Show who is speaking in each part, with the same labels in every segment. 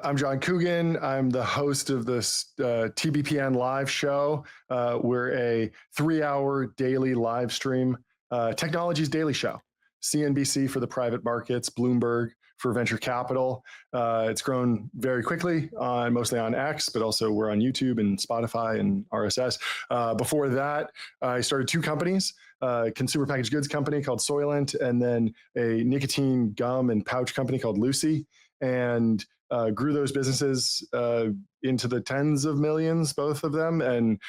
Speaker 1: I'm John Coogan. I'm the host of this TBPN live show. We're a 3-hour daily live stream technologies daily show. CNBC for the private markets, Bloomberg for venture capital. It's grown very quickly, mostly on X, but also we're on YouTube and Spotify and RSS. Before that, I started 2 companies, a consumer packaged goods company called Soylent, and then a nicotine gum and pouch company called Lucy. And grew those businesses into the tens of millions, both of them, and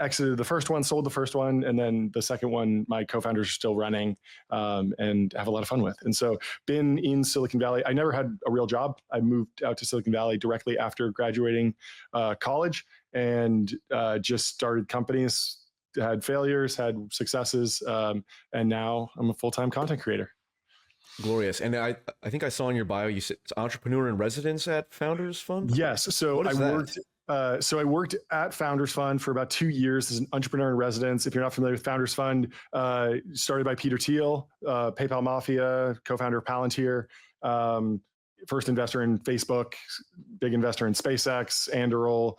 Speaker 1: exited the first one, sold the first one, and then the second one, my co-founders are still running and have a lot of fun with. And so been in Silicon Valley. I never had a real job. I moved out to Silicon Valley directly after graduating college and just started companies, had failures, had successes, and now I'm a full-time content creator.
Speaker 2: Glorious. And I think I saw in your bio, you said entrepreneur in residence at Founders Fund?
Speaker 1: Yes. So I worked at Founders Fund for about 2 years as an entrepreneur in residence. If you're not familiar with Founders Fund, started by Peter Thiel, PayPal Mafia, co-founder of Palantir, first investor in Facebook, big investor in SpaceX, Anduril,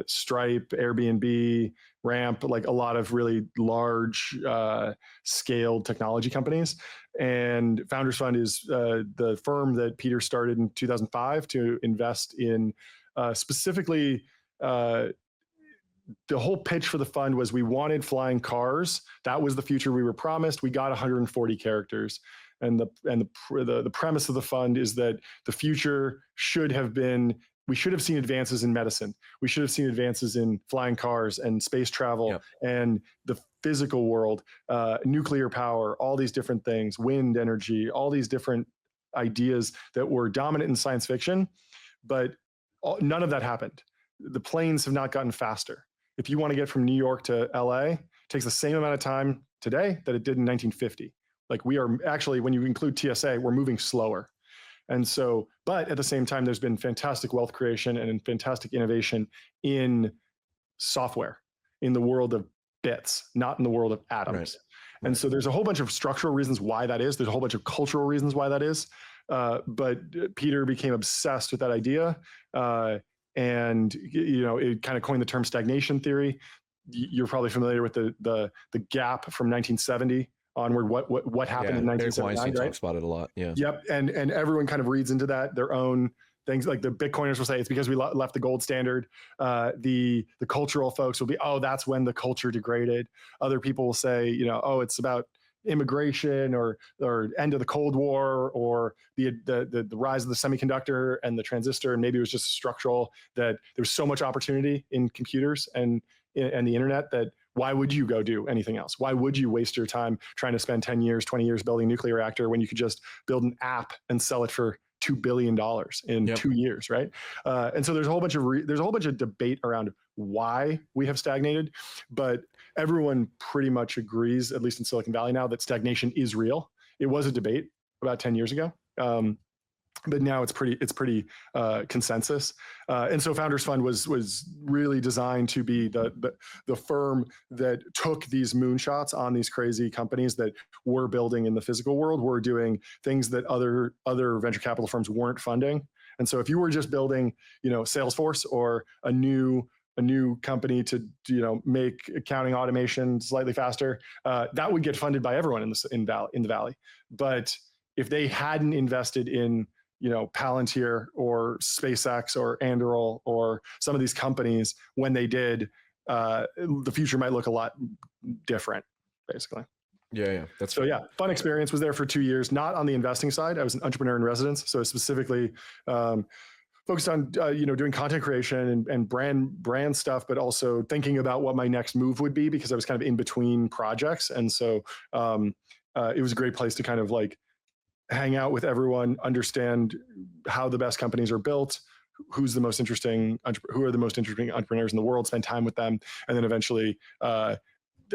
Speaker 1: Stripe, Airbnb, Ramp, like a lot of really large scaled technology companies. And Founders Fund is the firm that Peter started in 2005 to invest in specifically the whole pitch for the fund was we wanted flying cars. That was the future we were promised. We got 140 characters. And the premise of the fund is that the future should have been, we should have seen advances in medicine. We should have seen advances in flying cars and space travel and the physical world, nuclear power, all these different things, wind energy, all these different ideas that were dominant in science fiction, but none of that happened. The planes have not gotten faster. If you want to get from New York to LA, it takes the same amount of time today that it did in 1950. Like we are actually, when you include TSA, we're moving slower. And so, but at the same time, there's been fantastic wealth creation and fantastic innovation in software, in the world of bits, not in the world of atoms. Right. And so there's a whole bunch of structural reasons why that is. There's a whole bunch of cultural reasons why that is. But Peter became obsessed with that idea. And, you know, it kind of coined the term stagnation theory. You're probably familiar with the gap from 1970 onward, what happened in 1979, right?
Speaker 2: Talks about it a lot. Yeah.
Speaker 1: Yep. And everyone kind of reads into that their own things. Like the Bitcoiners will say it's because we left the gold standard. The cultural folks will be, oh, that's when the culture degraded. Other people will say, you know, oh, it's about immigration or end of the Cold War or the rise of the semiconductor and the transistor. And maybe it was just structural, that there was so much opportunity in computers and the internet that why would you go do anything else? Why would you waste your time trying to spend 10 years, 20 years building a nuclear reactor when you could just build an app and sell it for $2 billion in 2 years, right? And so there's a whole bunch of debate around why we have stagnated, but everyone pretty much agrees, at least in Silicon Valley now, that stagnation is real. It was a debate about 10 years ago. But now it's pretty consensus, and so Founders Fund was really designed to be the firm that took these moonshots on these crazy companies that were building in the physical world, were doing things that other venture capital firms weren't funding. And so if you were just building, you know, Salesforce or a new company to, you know, make accounting automation slightly faster, that would get funded by everyone in the valley. But if they hadn't invested in, you know, Palantir or SpaceX or Anduril or some of these companies, when they did, the future might look a lot different, basically.
Speaker 2: Yeah. That's
Speaker 1: so. Yeah, fun experience. Was there for 2 years, not on the investing side. I was an entrepreneur in residence, so specifically focused on doing content creation and brand stuff, but also thinking about what my next move would be, because I was kind of in between projects, and so it was a great place to kind of like hang out with everyone, understand how the best companies are built, who are the most interesting entrepreneurs in the world, spend time with them. And then eventually I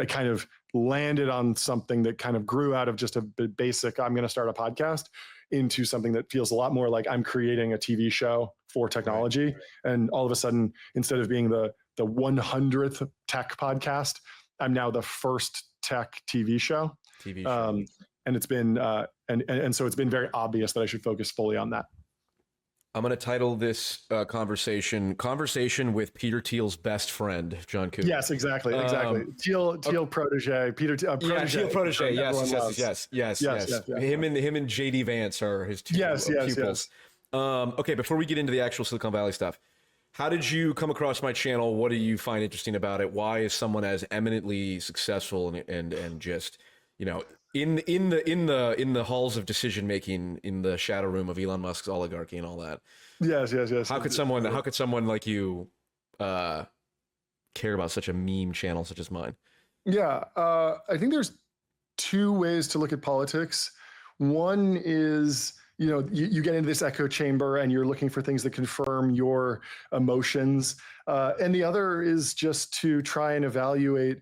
Speaker 1: kind of landed on something that kind of grew out of just a basic, I'm going to start a podcast, into something that feels a lot more like I'm creating a TV show for technology. Right. And all of a sudden, instead of being the 100th tech podcast, I'm now the first tech TV show. And it's been, and so it's been very obvious that I should focus fully on that.
Speaker 2: I'm going to title this conversation with Peter Thiel's best friend, John Coogan.
Speaker 1: Yes, exactly. Thiel protege, Peter protege.
Speaker 2: Yeah, Thiel protege. Yes.
Speaker 1: Yes.
Speaker 2: Him and JD Vance are his two pupils. Okay, before we get into the actual Silicon Valley stuff, how did you come across my channel? What do you find interesting about it? Why is someone as eminently successful and just, you know, in the halls of decision making in the shadow room of Elon Musk's oligarchy and all that?
Speaker 1: Yes.
Speaker 2: How could someone like you care about such a meme channel such as mine?
Speaker 1: Yeah, I think there's two ways to look at politics. One is, you know, you get into this echo chamber and you're looking for things that confirm your emotions. And the other is just to try and evaluate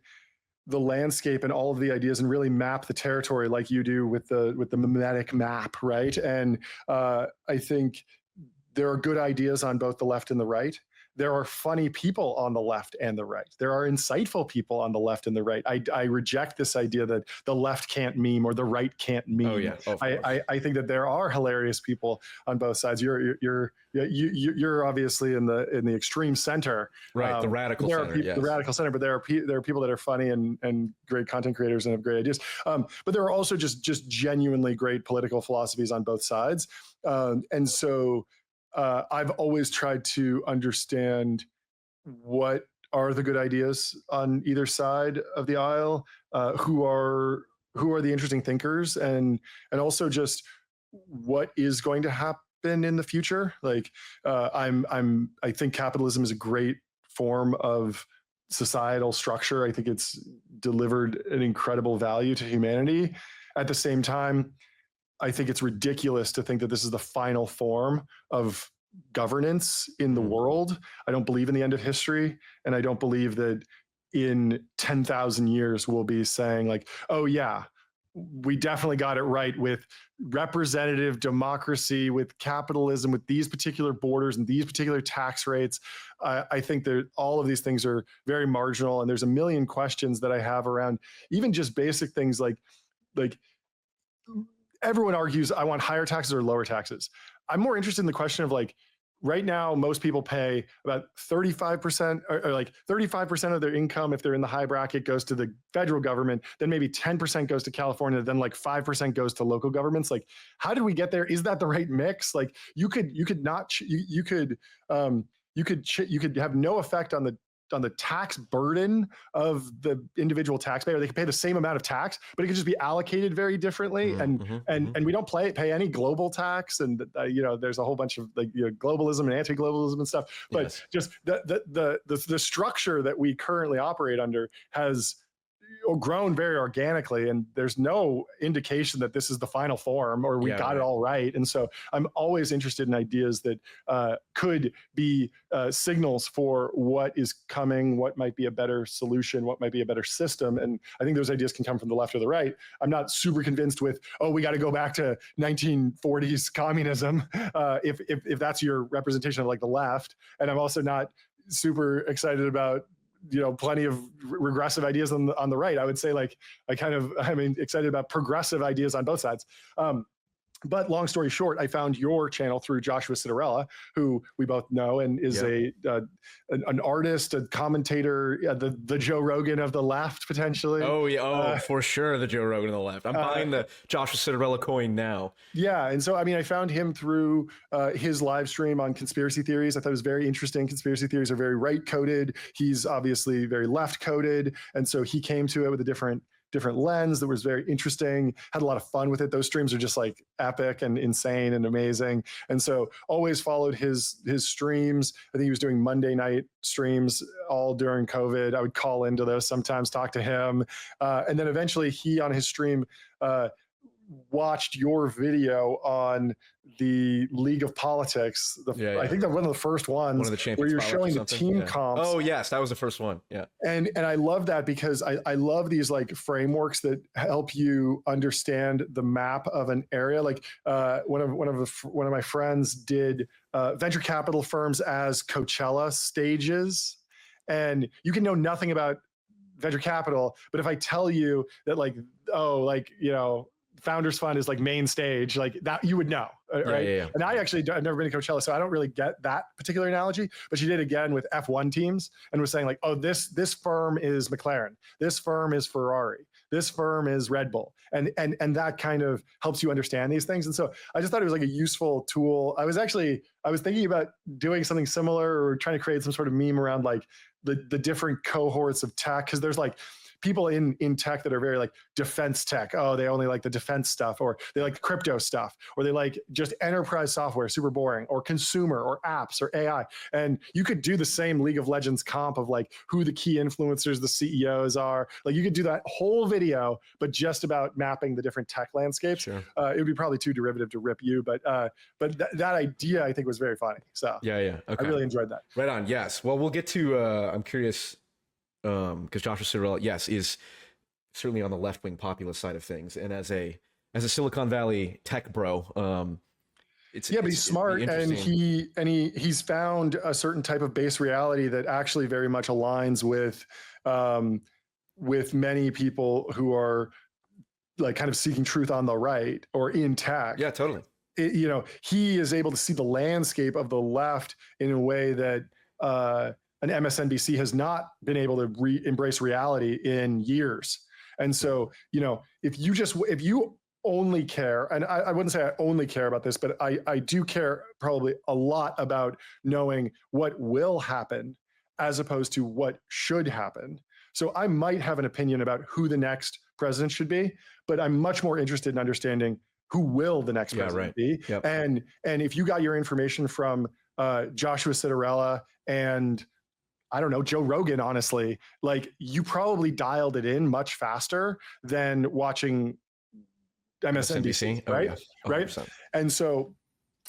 Speaker 1: the landscape and all of the ideas and really map the territory like you do with the mimetic map, right? And I think there are good ideas on both the left and the right. There are funny people on the left and the right. There are insightful people on the left and the right. I reject this idea that the left can't meme or the right can't meme.
Speaker 2: Oh yeah,
Speaker 1: I think that there are hilarious people on both sides. You're obviously in the extreme center,
Speaker 2: right? The radical center,
Speaker 1: the radical center. But there are people that are funny and great content creators and have great ideas. But there are also just genuinely great political philosophies on both sides, and so. I've always tried to understand what are the good ideas on either side of the aisle, who are the interesting thinkers, and also just what is going to happen in the future. Like I think capitalism is a great form of societal structure. I think it's delivered an incredible value to humanity. At the same time, I think it's ridiculous to think that this is the final form of governance in the world. I don't believe in the end of history, and I don't believe that in 10,000 years we'll be saying like, oh yeah, we definitely got it right with representative democracy, with capitalism, with these particular borders and these particular tax rates. I think that all of these things are very marginal, and there's a million questions that I have around even just basic things like everyone argues, I want higher taxes or lower taxes. I'm more interested in the question of like, right now, most people pay about 35% or like 35% of their income, if they're in the high bracket, goes to the federal government. Then maybe 10% goes to California. Then like 5% goes to local governments. Like, how did we get there? Is that the right mix? Like, you could have no effect on the tax burden of the individual taxpayer. They could pay the same amount of tax, but it could just be allocated very differently. And we don't pay any global tax. And there's a whole bunch of globalism and anti-globalism and stuff. But just the structure that we currently operate under has grown very organically, and there's no indication that this is the final form or we got it all right. And so I'm always interested in ideas that could be signals for what is coming, what might be a better solution, what might be a better system. And I think those ideas can come from the left or the right. I'm not super convinced with, we got to go back to 1940s communism, if that's your representation of like the left. And I'm also not super excited about plenty of regressive ideas on the right. I would say I'm excited about progressive ideas on both sides. But long story short, I found your channel through Joshua Citarella, who we both know and is an artist, a commentator, the Joe Rogan of the left, potentially.
Speaker 2: Oh, yeah. For sure, the Joe Rogan of the left. I'm buying the Joshua Citarella coin now.
Speaker 1: Yeah. And so, I found him through his live stream on conspiracy theories. I thought it was very interesting. Conspiracy theories are very right-coded. He's obviously very left-coded. And so he came to it with a different lens that was very interesting, had a lot of fun with it. Those streams are just like epic and insane and amazing. And so always followed his streams. I think he was doing Monday night streams all during COVID. I would call into those sometimes, talk to him. And then eventually he on his stream watched your video on the League of Politics. I think that one of the first ones
Speaker 2: one of the
Speaker 1: where you're showing the team comps.
Speaker 2: Oh yes, that was the first one. Yeah.
Speaker 1: And I love that because I love these like frameworks that help you understand the map of an area. Like one of my friends did venture capital firms as Coachella stages, and you can know nothing about venture capital, but if I tell you that Founders Fund is like main stage, like that you would know, right?
Speaker 2: Yeah.
Speaker 1: And I've never been to Coachella, so I don't really get that particular analogy. But she did again with F1 teams and was saying like, oh, this firm is McLaren, this firm is Ferrari, this firm is Red Bull, and that kind of helps you understand these things. And so I just thought it was like a useful tool. I was thinking about doing something similar or trying to create some sort of meme around like the different cohorts of tech, because there's like people in tech that are very like defense tech. Oh, they only like the defense stuff, or they like crypto stuff, or they like just enterprise software, super boring, or consumer, or apps, or AI. And you could do the same League of Legends comp of like who the key influencers, the CEOs are. Like you could do that whole video, but just about mapping the different tech landscapes.
Speaker 2: Sure.
Speaker 1: It would be probably too derivative to rip you, but that idea I think was very funny. So
Speaker 2: yeah. Okay.
Speaker 1: I really enjoyed that.
Speaker 2: Right on. Yes. Well, we'll get to. I'm curious. Because Joshua Cirillo, yes, is certainly on the left-wing populist side of things, and as a Silicon Valley tech bro, but he's
Speaker 1: smart, and he's found a certain type of base reality that actually very much aligns with many people who are like kind of seeking truth on the right or in tech.
Speaker 2: Yeah, totally.
Speaker 1: He is able to see the landscape of the left in a way that an MSNBC has not been able to embrace reality in years. And so, if you only care, and I wouldn't say I only care about this, but I do care probably a lot about knowing what will happen as opposed to what should happen. So I might have an opinion about who the next president should be, but I'm much more interested in understanding who will the next president be.
Speaker 2: Yep.
Speaker 1: And if you got your information from Joshua Citarella and I don't know, Joe Rogan, honestly, like you probably dialed it in much faster than watching MSNBC, right?
Speaker 2: Yeah.
Speaker 1: Right. And so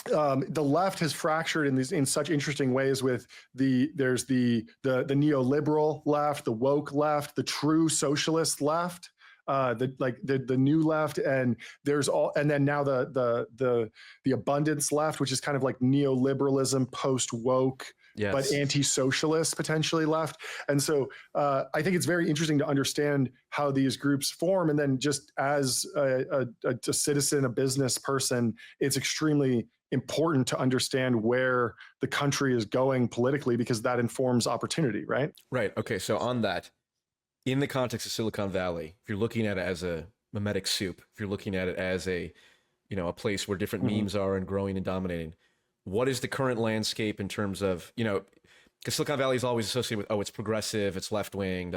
Speaker 1: the left has fractured in such interesting ways with there's the neoliberal left, the woke left, the true socialist left, the new left, and then now the abundance left, which is kind of like neoliberalism post woke. Yes. But anti-socialist potentially left. And so I think it's very interesting to understand how these groups form. And then just as a citizen, a business person, it's extremely important to understand where the country is going politically, because that informs opportunity, right?
Speaker 2: Right. Okay. So on that, in the context of Silicon Valley, if you're looking at it as a mimetic soup, if you're looking at it as a place where different memes are and growing and dominating, what is the current landscape in terms of, because Silicon Valley is always associated with, it's progressive, it's left-wing,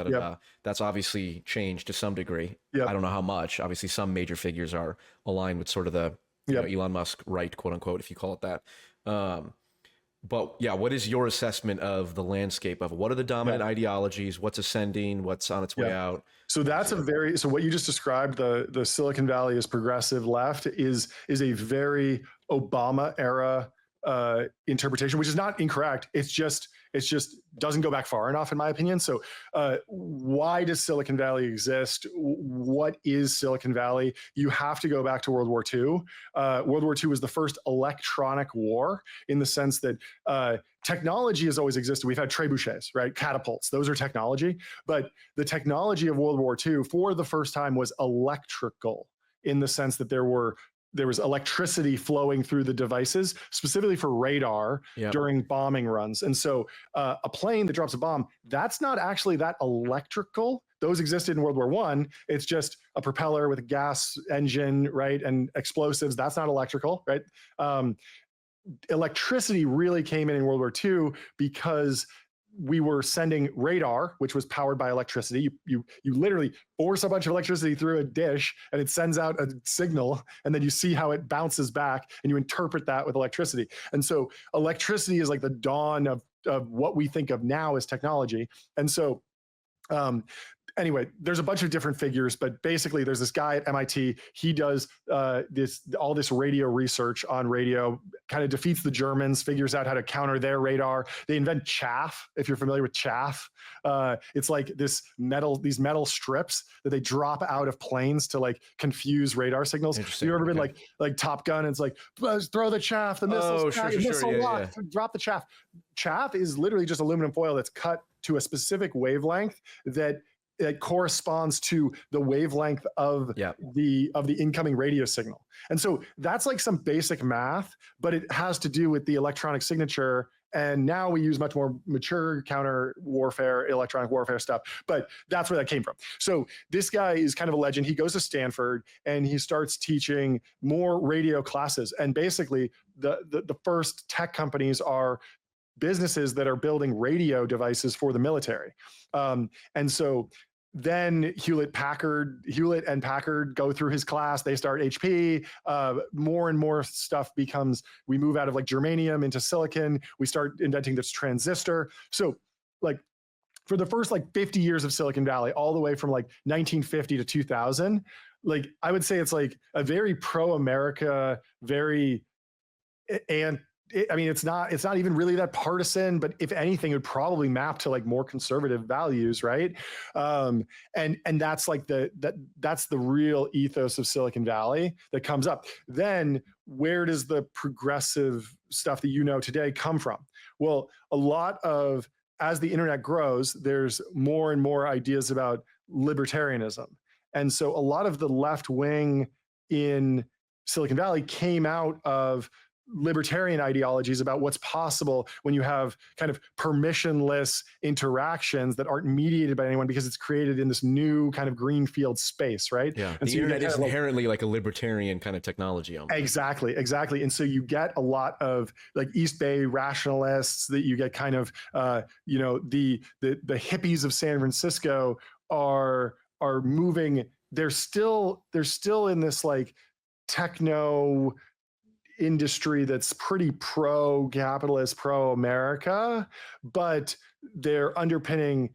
Speaker 2: That's obviously changed to some degree. Yep. I don't know how much. Obviously, some major figures are aligned with sort of the Elon Musk right, quote unquote, if you call it that. But yeah, what is your assessment of the landscape of what are the dominant ideologies? What's ascending? What's on its way out?
Speaker 1: So that's so what you just described, the Silicon Valley as progressive left is a very Obama era interpretation, which is not incorrect. It's just doesn't go back far enough, in my opinion. So why does Silicon Valley exist? What is Silicon Valley? You have to go back to World War II. World War II was the first electronic war, in the sense that technology has always existed. We've had trebuchets, right? Catapults, those are technology. But the technology of World War II for the first time was electrical, in the sense that there was electricity flowing through the devices, specifically for radar during bombing runs. And so a plane that drops a bomb, that's not actually that electrical. Those existed in World War I. It's just a propeller with a gas engine, right? And explosives. That's not electrical, right? Electricity really came in World War II because we were sending radar, which was powered by electricity. You literally force a bunch of electricity through a dish and it sends out a signal, and then you see how it bounces back and you interpret that with electricity. And so electricity is like the dawn of what we think of now as technology. And so anyway, there's a bunch of different figures, but basically there's this guy at MIT. He does all this radio research on radio, kind of defeats the Germans, figures out how to counter their radar. They invent chaff, if you're familiar with chaff. It's like these metal strips that they drop out of planes to like confuse radar signals. Have you ever been like Top Gun? And it's like, throw the chaff, the missiles, drop the chaff. Chaff is literally just aluminum foil that's cut to a specific wavelength that it corresponds to the wavelength of the incoming radio signal. And so that's like some basic math, but it has to do with the electronic signature. And now we use much more mature counter warfare, electronic warfare stuff, but that's where that came from. So this guy is kind of a legend. He goes to Stanford and he starts teaching more radio classes. And basically the first tech companies are businesses that are building radio devices for the military. And so then Hewlett and Packard go through his class. They start HP. More and more stuff becomes, we move out of like germanium into silicon. We start inventing this transistor. So like for the first like 50 years of Silicon Valley, all the way from like 1950 to 2000, like I would say it's like a very pro-America, very, and I mean, it's not even really that partisan, but if anything, it would probably map to like more conservative values, right? And that's like that's the real ethos of Silicon Valley that comes up. Then where does the progressive stuff that you know today come from? Well, a lot of, as the internet grows, there's more and more ideas about libertarianism. And so a lot of the left wing in Silicon Valley came out of libertarian ideologies about what's possible when you have kind of permissionless interactions that aren't mediated by anyone because it's created in this new kind of greenfield space, right?
Speaker 2: Yeah,
Speaker 1: and
Speaker 2: the internet is inherently like a libertarian kind of technology.
Speaker 1: Exactly. And so you get a lot of like East Bay rationalists that you get kind of, the hippies of San Francisco are moving. They're still in this like techno industry that's pretty pro-capitalist, pro-America, but their underpinning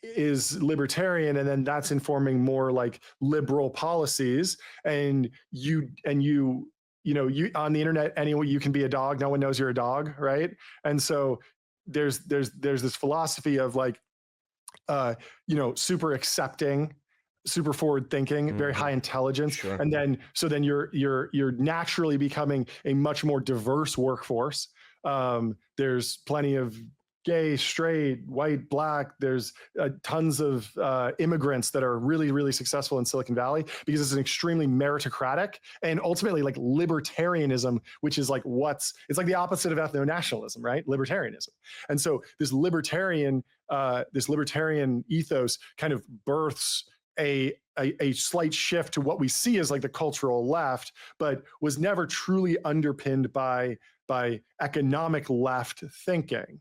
Speaker 1: is libertarian, and then that's informing more like liberal policies. And you on the internet anyway, you can be a dog. No one knows you're a dog, right? And so there's this philosophy of like, super accepting, super forward thinking, very high intelligence.
Speaker 2: Sure.
Speaker 1: And then, so then you're naturally becoming a much more diverse workforce. There's plenty of gay, straight, white, black. There's tons of immigrants that are really, really successful in Silicon Valley because it's an extremely meritocratic and ultimately like libertarianism, which is like it's like the opposite of ethno-nationalism, right? Libertarianism. And so this libertarian ethos kind of births a slight shift to what we see as like the cultural left, but was never truly underpinned by economic left thinking.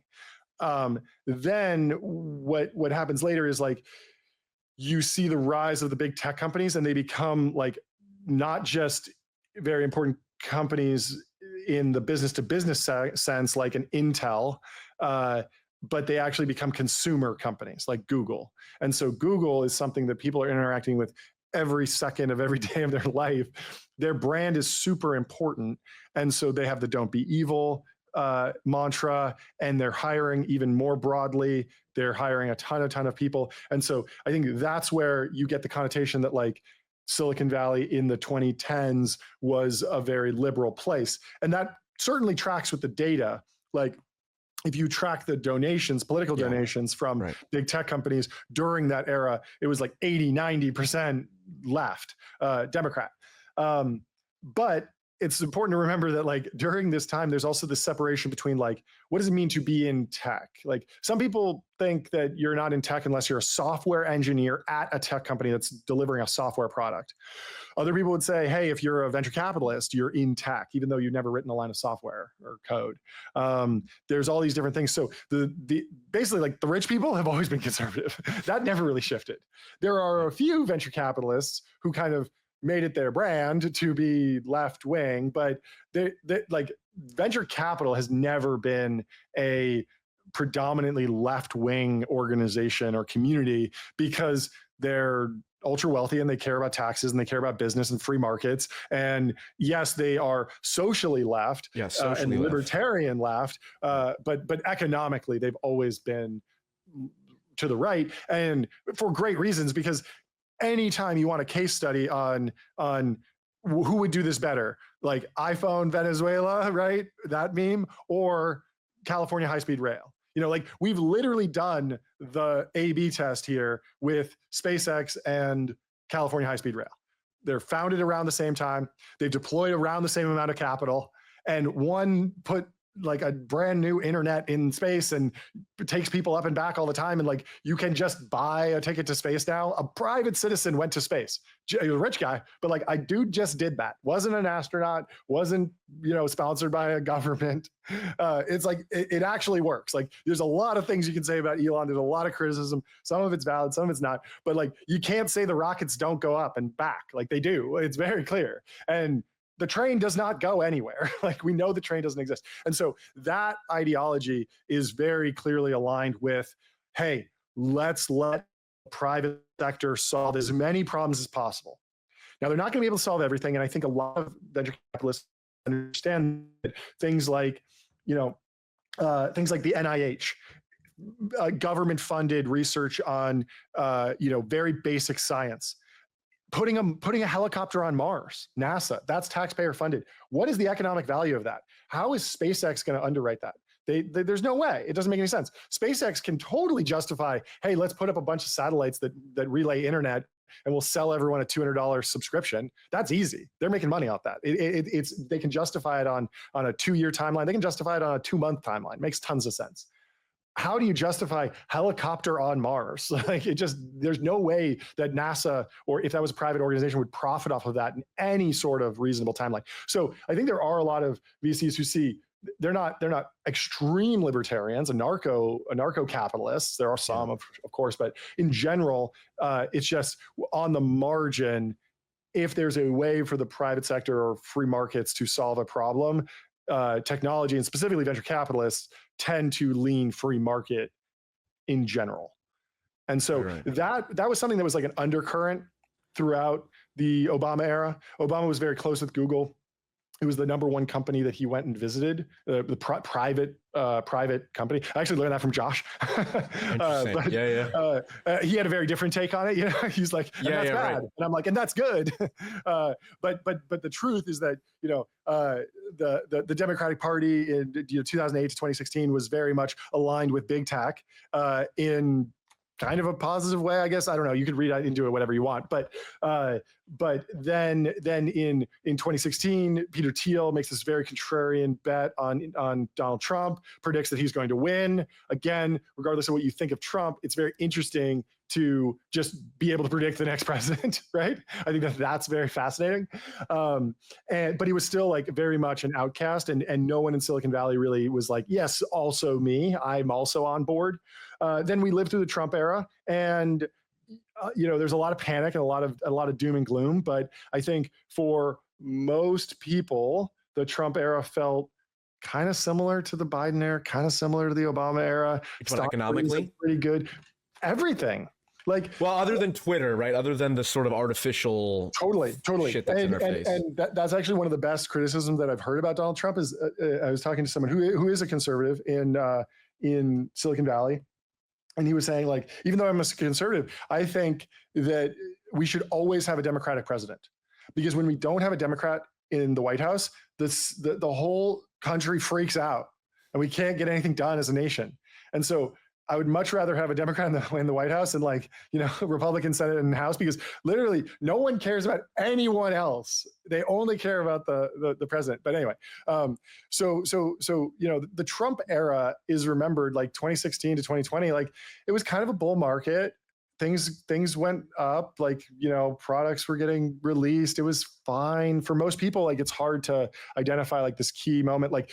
Speaker 1: Then what happens later is like you see the rise of the big tech companies, and they become like not just very important companies in the business to business sense, like an Intel, but they actually become consumer companies like Google. And so Google is something that people are interacting with every second of every day of their life. Their brand is super important. And so they have the "don't be evil" mantra, and they're hiring even more broadly. They're hiring a ton of people. And so I think that's where you get the connotation that like Silicon Valley in the 2010s was a very liberal place. And that certainly tracks with the data. Like if you track the donations, political donations from big tech companies during that era, it was like 80-90% left, Democrat. But it's important to remember that like during this time, there's also the separation between like, what does it mean to be in tech? Like some people think that you're not in tech unless you're a software engineer at a tech company that's delivering a software product. Other people would say, hey, if you're a venture capitalist, you're in tech, even though you've never written a line of software or code. There's all these different things. So basically like the rich people have always been conservative. That never really shifted. There are a few venture capitalists who kind of made it their brand to be left wing, but they like venture capital has never been a predominantly left wing organization or community because they're ultra wealthy and they care about taxes and they care about business and free markets. And yes, they are socially left and libertarian left, but economically they've always been to the right, and for great reasons, because anytime you want a case study on who would do this better, like iPhone Venezuela, right? That meme, or California high-speed rail. Like we've literally done the A/B test here with SpaceX and California high-speed rail. They're founded around the same time. They've deployed around the same amount of capital, and one put like a brand new internet in space and takes people up and back all the time. And like, you can just buy a ticket to space now. A private citizen went to space, a rich guy, but like a dude just did that. Wasn't an astronaut, wasn't, sponsored by a government. It's like, it actually works. Like there's a lot of things you can say about Elon. There's a lot of criticism. Some of it's valid, some of it's not, but like, you can't say the rockets don't go up and back. Like they do. It's very clear. And the train does not go anywhere. Like we know the train doesn't exist. And so that ideology is very clearly aligned with, hey, let's let the private sector solve as many problems as possible. Now, they're not going to be able to solve everything. And I think a lot of venture capitalists understand that things like, things like the NIH, government-funded research on, very basic science. Putting a helicopter on Mars, NASA, that's taxpayer funded. What is the economic value of that? How is SpaceX going to underwrite that? There's no way. It doesn't make any sense. SpaceX can totally justify, hey, let's put up a bunch of satellites that relay internet and we'll sell everyone a $200 subscription. That's easy. They're making money off that. They can justify it on a 2-year timeline. They can justify it on a 2-month timeline. Makes tons of sense. How do you justify helicopter on Mars? Like there's no way that NASA, or if that was a private organization, would profit off of that in any sort of reasonable timeline. So I think there are a lot of VCs who see they're not extreme libertarians, anarcho-capitalists. There are some, of course, but in general, it's just on the margin. If there's a way for the private sector or free markets to solve a problem, technology and specifically venture capitalists tend to lean free market in general. And so that was something that was like an undercurrent throughout the Obama era. Obama was very close with Google. It was the #1 company that he went and visited, the private company. I actually learned that from Josh. He had a very different take on it. He's like, that's bad. Right. And I'm like, and that's good. But the truth is that, the Democratic Party in 2008 to 2016 was very much aligned with big tech in kind of a positive way, I guess. I don't know. You could read into it whatever you want. But then in 2016, Peter Thiel makes this very contrarian bet on Donald Trump, predicts that he's going to win. Again, regardless of what you think of Trump, it's very interesting to just be able to predict the next president, right? I think that's very fascinating. But he was still like very much an outcast, and no one in Silicon Valley really was like, yes, also me, I'm also on board. Then we lived through the Trump era, and there's a lot of panic and a lot of doom and gloom. But I think for most people, the Trump era felt kind of similar to the Biden era, kind of similar to the Obama era.
Speaker 2: Economically,
Speaker 1: pretty good. Everything. Like,
Speaker 2: well, other than Twitter, right? Other than the sort of artificial
Speaker 1: totally
Speaker 2: shit that's in their face.
Speaker 1: And that's actually one of the best criticisms that I've heard about Donald Trump is I was talking to someone who is a conservative in Silicon Valley. And he was saying, like, even though I'm a conservative, I think that we should always have a Democratic president, because when we don't have a Democrat in the White House, the whole country freaks out and we can't get anything done as a nation. And so I would much rather have a Democrat in the White House and Republican Senate and House, because literally no one cares about anyone else. They only care about the president. But anyway, so the Trump era is remembered like 2016 to 2020. Like it was kind of a bull market. Things went up, products were getting released. It was fine for most people. Like it's hard to identify like this key moment. Like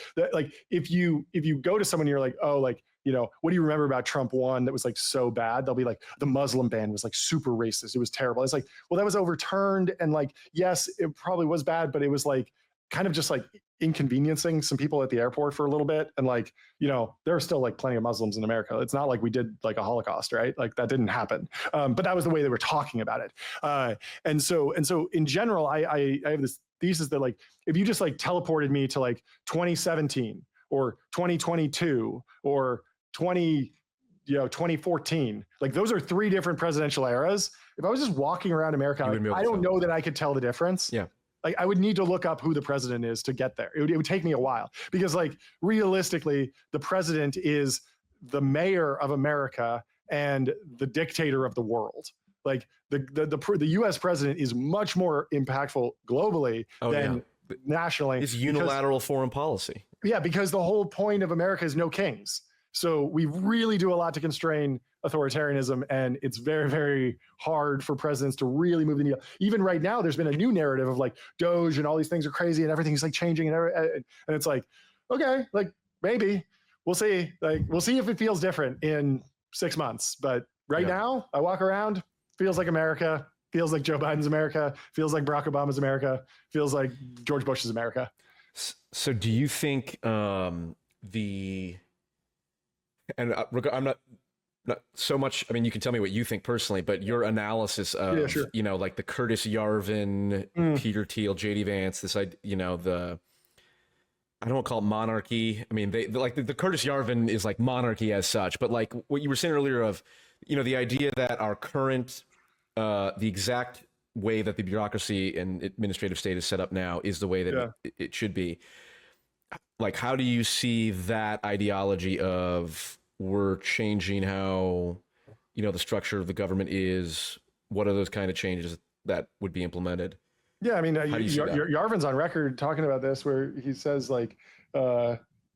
Speaker 1: if you go to someone, you're like, oh, what do you remember about Trump 1 that was like so bad? They'll be like, the Muslim ban was like super racist. It was terrible. It's like, well, that was overturned. And like, yes, it probably was bad, but it was like kind of just like inconveniencing some people at the airport for a little bit. And there are still like plenty of Muslims in America. It's not like we did like a Holocaust, right? Like that didn't happen. But that was the way they were talking about it. And so in general, I have this thesis that like, if you just like teleported me to like 2017 or 2022 or 2014, like those are 3 different presidential eras. If I was just walking around America, I don't know that I could tell the difference.
Speaker 2: Yeah.
Speaker 1: Like I would need to look up who the president is to get there. It would take me a while, because like realistically, the president is the mayor of America and the dictator of the world. Like the U.S. president is much more impactful globally than nationally.
Speaker 2: It's unilateral foreign policy.
Speaker 1: Yeah, because the whole point of America is no kings. So we really do a lot to constrain authoritarianism, and it's very, very hard for presidents to really move the needle. Even right now, there's been a new narrative of like Doge and all these things are crazy and everything's like changing, and it's like, okay, like maybe we'll see. Like we'll see if it feels different in 6 months. But right now, I walk around, feels like America, feels like Joe Biden's America, feels like Barack Obama's America, feels like George Bush's America.
Speaker 2: So do you think I'm not so much, I mean, you can tell me what you think personally, but your analysis of, like the Curtis Yarvin, Peter Thiel, JD Vance, I don't want to call it monarchy. I mean, they like the Curtis Yarvin is like monarchy as such, but like what you were saying earlier of, the idea that our current, the exact way that the bureaucracy and administrative state is set up now is the way that it should be. Like, how do you see that ideology of we're changing how, the structure of the government is? What are those kind of changes that would be implemented?
Speaker 1: Yeah, I mean, Yarvin's on record talking about this, where he says like,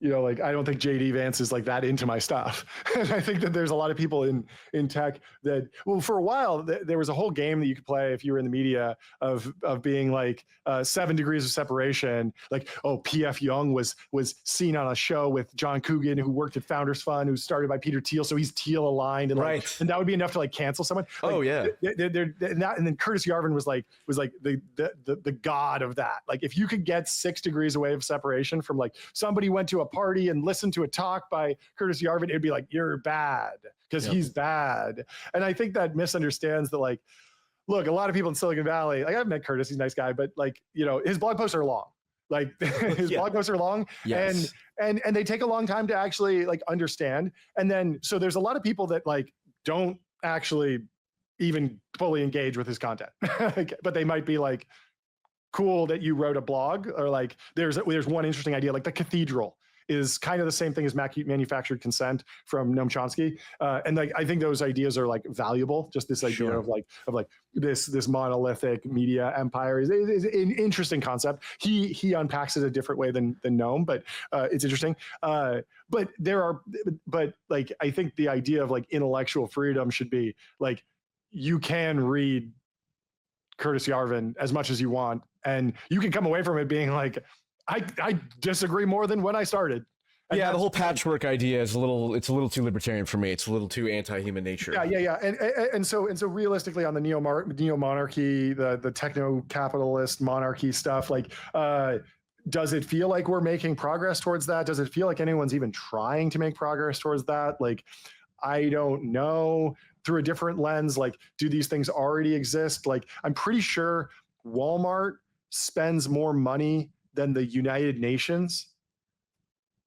Speaker 1: like, I don't think JD Vance is like that into my stuff. And I think that there's a lot of people in tech that, well, for a while, there was a whole game that you could play if you were in the media of being like 7 degrees of separation. Like, oh, P.F. Jung was seen on a show with John Coogan, who worked at Founders Fund, who started by Peter Thiel. So he's Thiel aligned. And and that would be enough to like cancel someone. Like, and then Curtis Yarvin was like the god of that. Like, if you could get 6 degrees away of separation from like somebody went to a party and listened to a talk by Curtis Yarvin, it'd be like, you're bad because he's bad. And I think that misunderstands that, like, look, a lot of people in Silicon Valley, like I've met Curtis, he's a nice guy, but like, his blog posts are long. Like his blog posts are long and they take a long time to actually like understand. And then, so there's a lot of people that like don't actually even fully engage with his content, but they might be like, cool that you wrote a blog, or like there's one interesting idea, like the cathedral is kind of the same thing as manufactured consent from Noam Chomsky, and like I think those ideas are like valuable. Just this idea of this monolithic media empire is an interesting concept. He unpacks it a different way than Noam, but it's interesting. But like I think the idea of like intellectual freedom should be like, you can read Curtis Yarvin as much as you want, and you can come away from it being like, I disagree more than when I started. And
Speaker 2: the whole patchwork idea is it's a little too libertarian for me. It's a little too anti-human nature.
Speaker 1: Yeah. And so realistically, on the neo-monarchy, the techno-capitalist monarchy stuff, like, does it feel like we're making progress towards that? Does it feel like anyone's even trying to make progress towards that? Like, I don't know. Through a different lens, like, do these things already exist? Like, I'm pretty sure Walmart spends more money than the United Nations,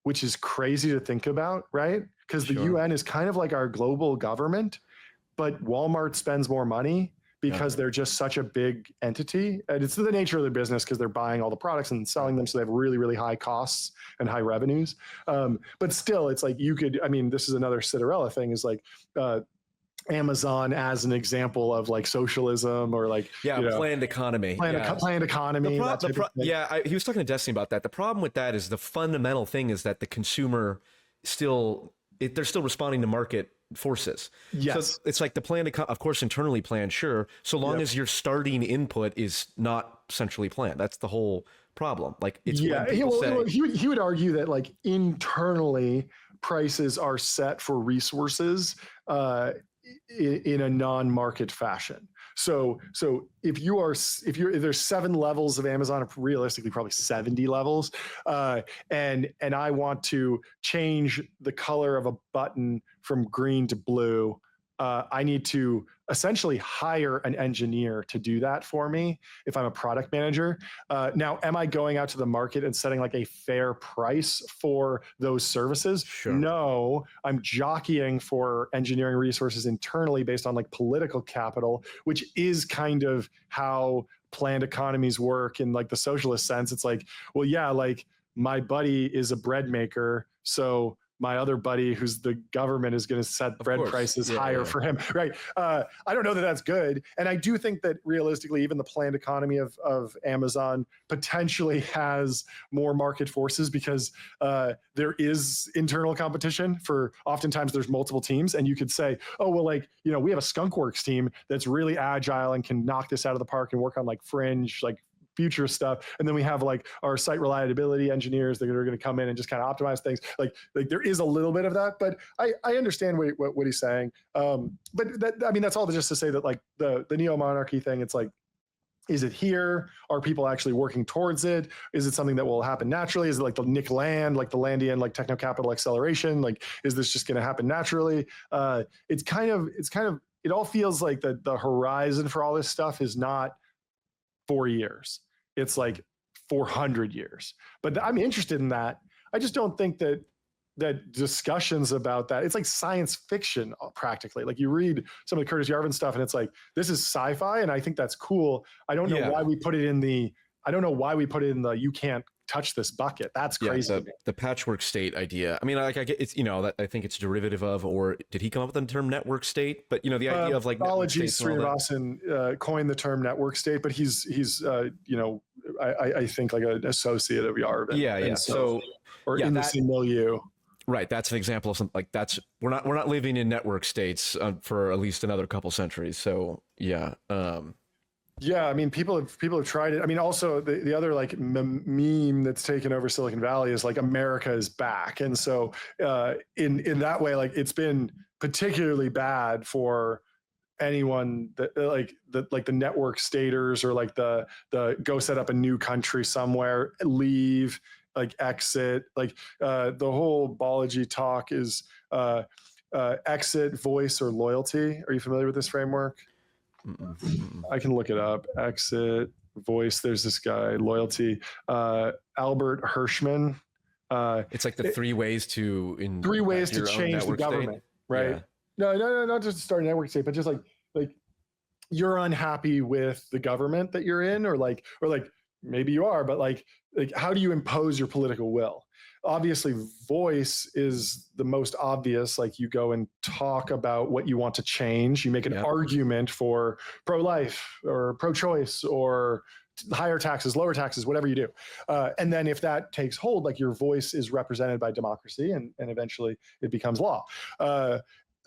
Speaker 1: which is crazy to think about, right? Because the UN is kind of like our global government, but Walmart spends more money because they're just such a big entity. And it's the nature of their business because they're buying all the products and selling them. So they have really, really high costs and high revenues. But still, it's like this is another Cinderella thing, is like, Amazon as an example of like socialism, or like
Speaker 2: planned economy.
Speaker 1: Planned economy.
Speaker 2: He was talking to Destiny about that. The problem with that is the fundamental thing is that the consumer they're still responding to market forces.
Speaker 1: Yes,
Speaker 2: so it's like the planned, of course, internally planned, sure, so long as your starting input is not centrally planned. That's the whole problem. Like, it's
Speaker 1: he would argue that like internally prices are set for resources in a non-market fashion. So if there's 7 levels of Amazon, realistically probably 70 levels, and I want to change the color of a button from green to blue, I need to essentially hire an engineer to do that for me if I'm a product manager. Now, am I going out to the market and setting like a fair price for those services?
Speaker 2: Sure.
Speaker 1: No, I'm jockeying for engineering resources internally based on like political capital, which is kind of how planned economies work in like the socialist sense. It's like, well, yeah, like my buddy is a bread maker, so my other buddy who's the government is going to set bread prices higher for him, right? I don't know that that's good. And I do think that realistically, even the planned economy of Amazon potentially has more market forces because there is internal competition for, oftentimes there's multiple teams, and you could say, oh, well, like, you know, we have a skunkworks team that's really agile and can knock this out of the park and work on like fringe, like future stuff, and then we have like our site reliability engineers that are going to come in and just kind of optimize things. Like there is a little bit of that, but I understand what he's saying. But that, I mean, that's all just to say that like the neo-monarchy thing, it's like, is it here? Are people actually working towards it? Is it something that will happen naturally? Is it like the Nick Land, like the Landian, like techno capital acceleration? Like, is this just going to happen naturally? It's kind of, it all feels like the horizon for all this stuff is not 4 years. It's like 400 years. But I'm interested in that. I just don't think that discussions about that, it's like science fiction practically. Like you read some of the Curtis Yarvin stuff and it's like, this is sci-fi, and I think that's cool. I don't know why we put it in the you can't touch this bucket. That's crazy.
Speaker 2: The patchwork state idea. I mean, like I get it's, you know, that I think it's derivative of, or did he come up with the term network state? But you know, the idea of like
Speaker 1: ideologies, Srinivasan coined the term network state, but he's you know, I think like an associate of Yarvin.
Speaker 2: Yeah. So
Speaker 1: or in the same milieu.
Speaker 2: Right, that's an example of something like that's we're not living in network states for at least another couple centuries. So yeah.
Speaker 1: Yeah, I mean, people have tried it. I mean, also the other like meme that's taken over Silicon Valley is like America is back, and so in that way, like it's been particularly bad for anyone that like the network staters or like the go set up a new country somewhere, leave, like exit, like the whole Balaji talk is exit, voice, or loyalty. Are you familiar with this framework? I can look it up. Exit, voice. There's this guy. Loyalty. Albert Hirschman.
Speaker 2: It's like the three ways to
Speaker 1: change the government, state. Right? Yeah. No, not just to start a network state, but just like you're unhappy with the government that you're in, or like maybe you are, but like how do you impose your political will? Obviously, voice is the most obvious. Like you go and talk about what you want to change. You make an argument for pro-life or pro-choice or higher taxes, lower taxes, whatever you do. And then if that takes hold, like your voice is represented by democracy, and eventually it becomes law.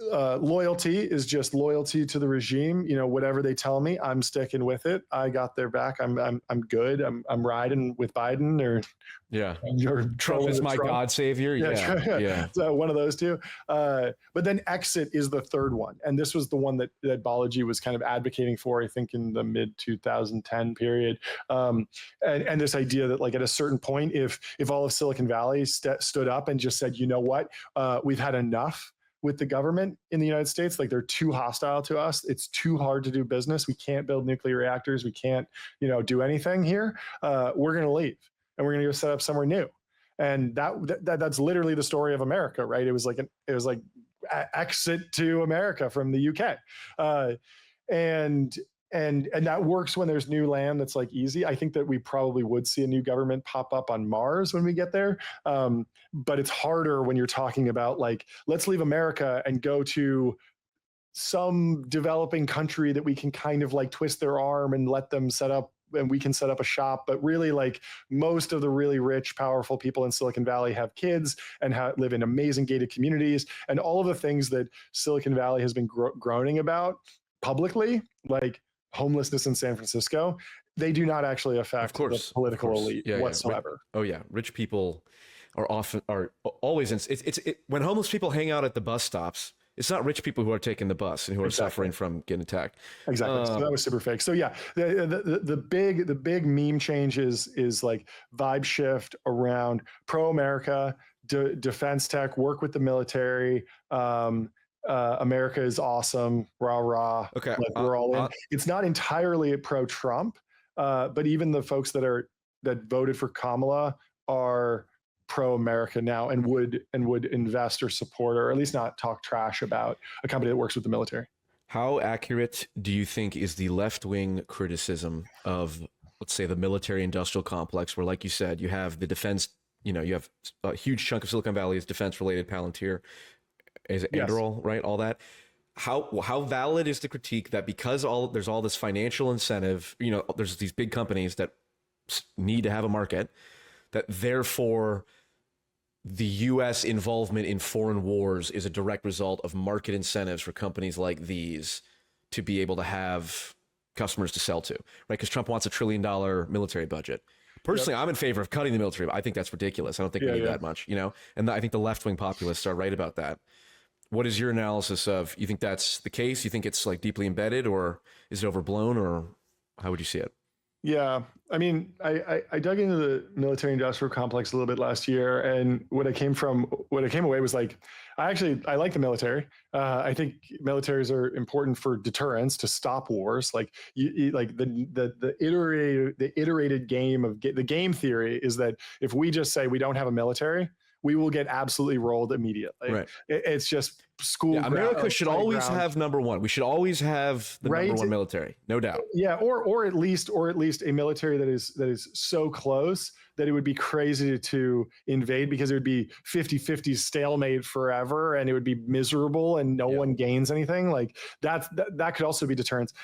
Speaker 1: Loyalty is just loyalty to the regime. You know, whatever they tell me, I'm sticking with it. I got their back. I'm good. I'm riding with Biden or
Speaker 2: Trump is my God savior. Yeah.
Speaker 1: So one of those two. But then exit is the third one, and this was the one that Balaji was kind of advocating for, I think, in the mid 2010 period. And this idea that like at a certain point, if all of Silicon Valley stood up and just said, you know what, we've had enough with the government in the United States, like they're too hostile to us. It's too hard to do business. We can't build nuclear reactors. We can't, do anything here. We're going to leave and we're going to go set up somewhere new. And that's literally the story of America, right? It was like exit to America from the UK. And that works when there's new land that's like easy. I think that we probably would see a new government pop up on Mars when we get there. But it's harder when you're talking about like, let's leave America and go to some developing country that we can kind of like twist their arm and let them set up, and we can set up a shop. But really, like most of the really rich, powerful people in Silicon Valley have kids and live in amazing gated communities. And all of the things that Silicon Valley has been groaning about publicly, like homelessness in San Francisco, they do not actually affect the political elite whatsoever.
Speaker 2: Rich people are always when homeless people hang out at the bus stops, it's not rich people who are taking the bus and who are suffering from getting attacked.
Speaker 1: Exactly. So that was super fake. So yeah, the big meme change is like vibe shift around pro-America, defense tech, work with the military. America is awesome, rah rah.
Speaker 2: Okay,
Speaker 1: like we're all in. It's not entirely pro-Trump, but even the folks that voted for Kamala are pro-America now and would invest or support, or at least not talk trash about a company that works with the military.
Speaker 2: How accurate do you think is the left-wing criticism of, let's say, the military-industrial complex, where, like you said, you have the defense you have a huge chunk of Silicon Valley is defense related. Palantir is
Speaker 1: Yes.
Speaker 2: Anduril, right? All that. How valid is the critique that because there's all this financial incentive, there's these big companies that need to have a market, that therefore the US involvement in foreign wars is a direct result of market incentives for companies like these to be able to have customers to sell to, right? Because Trump wants $1 trillion military budget. Personally, I'm in favor of cutting the military. I think that's ridiculous. I don't think we need that much, and I think the left-wing populists are right about that. What is your analysis of, you think that's the case? You think it's like deeply embedded, or is it overblown, or how would you see it?
Speaker 1: Yeah. I mean, I dug into the military industrial complex a little bit last year, and what I came away was like, I like the military. I think militaries are important for deterrence, to stop wars. Like like the iterated game of the game theory is that if we just say we don't have a military, we will get absolutely rolled immediately.
Speaker 2: Right.
Speaker 1: It's just school.
Speaker 2: Yeah, America should always have number one. We should always have the number one military, no doubt.
Speaker 1: Yeah, or at least a military that is so close that it would be crazy to invade, because it would be 50-50 stalemate forever, and it would be miserable, and no one gains anything. Like that could also be deterrence.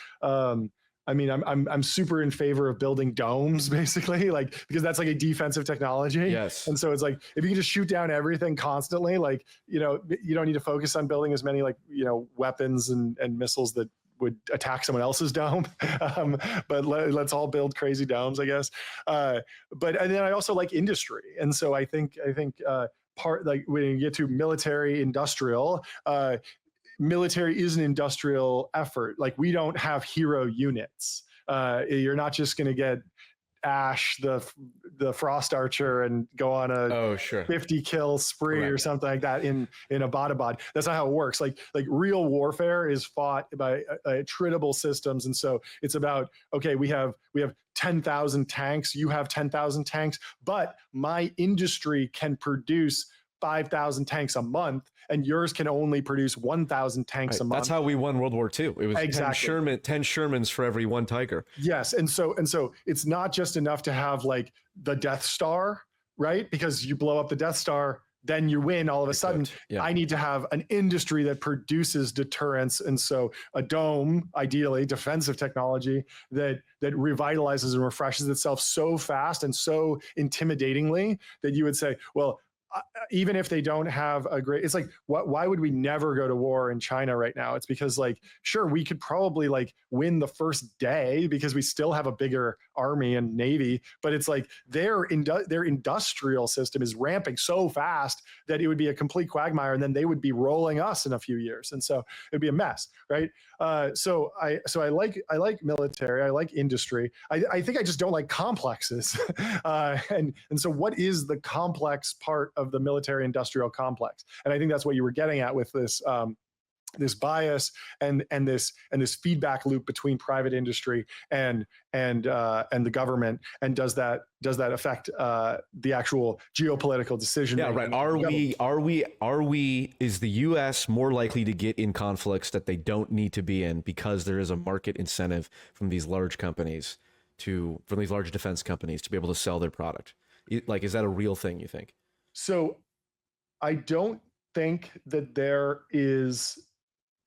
Speaker 1: I mean, I'm super in favor of building domes, basically, like, because that's like a defensive technology.
Speaker 2: Yes.
Speaker 1: And so it's like, if you can just shoot down everything constantly, like, you don't need to focus on building as many, like, weapons and missiles that would attack someone else's dome. But let's all build crazy domes, I guess. And then I also like industry. And so I think part, like, when you get to military industrial, military is an industrial effort. Like, we don't have hero units. You're not just going to get Ash, the Frost Archer, and go on a 50 kill spree or something like that in Abbottabad. That's not how it works. Like real warfare is fought by tradable systems. And so it's about, okay, we have 10,000 tanks, you have 10,000 tanks, but my industry can produce 5,000 tanks a month, and yours can only produce 1,000 tanks a month.
Speaker 2: That's how we won World War II. It was 10 Shermans for every one Tiger.
Speaker 1: Yes, and so it's not just enough to have like the Death Star, right? Because you blow up the Death Star, then you win all of a sudden. Yeah. I need to have an industry that produces deterrence, and so a dome, ideally defensive technology that revitalizes and refreshes itself so fast and so intimidatingly that you would say, well, even if they don't have a great, it's like, why would we never go to war in China right now? It's because, like, sure, we could probably like win the first day because we still have a bigger army and navy, but it's like their industrial system is ramping so fast that it would be a complete quagmire, and then they would be rolling us in a few years, and so it'd be a mess, right? So I like military, I like industry. I think I just don't like complexes, and so what is the complex part of the military industrial complex? And I think that's what you were getting at with this this bias and this feedback loop between private industry and the government, and does that affect the actual geopolitical decision?
Speaker 2: Yeah, right. Are we is the US more likely to get in conflicts that they don't need to be in because there is a market incentive from these large companies from these large defense companies to be able to sell their product? Like, is that a real thing, you think?
Speaker 1: So I don't think that there is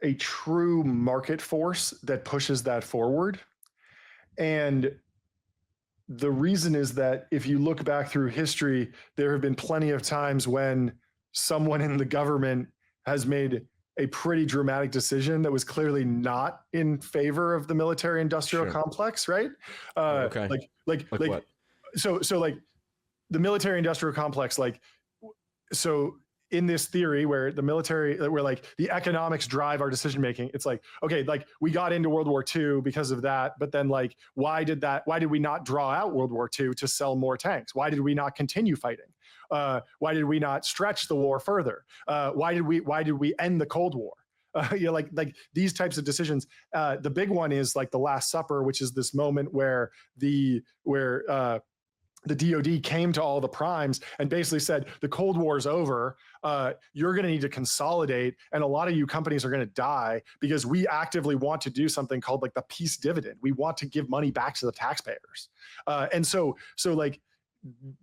Speaker 1: a true market force that pushes that forward. And the reason is that if you look back through history, there have been plenty of times when someone in the government has made a pretty dramatic decision that was clearly not in favor of the military industrial complex, right?
Speaker 2: Okay.
Speaker 1: Like
Speaker 2: what?
Speaker 1: So like the military industrial complex, like, so in this theory where the military, where like the economics drive our decision making, it's like, okay, like we got into World War II because of that, but then like, why did we not draw out World War II to sell more tanks? Why did we not continue fighting? Why did we not stretch the war further? Why did we end the Cold War? Like these types of decisions. The big one is like the Last Supper, which is this moment where the DoD came to all the primes and basically said, the Cold War is over. You're going to need to consolidate, and a lot of you companies are going to die because we actively want to do something called like the peace dividend. We want to give money back to the taxpayers. And so like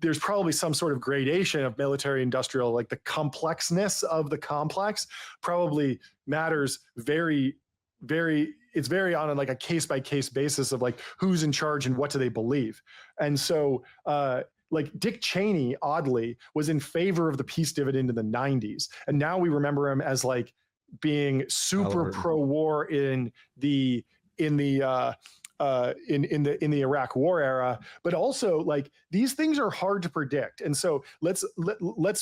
Speaker 1: there's probably some sort of gradation of military industrial, like the complexness of the complex probably matters very, very, it's very on like a case by case basis of like who's in charge and what do they believe. And so, like Dick Cheney, oddly, was in favor of the peace dividend in the 90s. And now we remember him as like being super pro-war in the Iraq War era, but also like these things are hard to predict. And so let's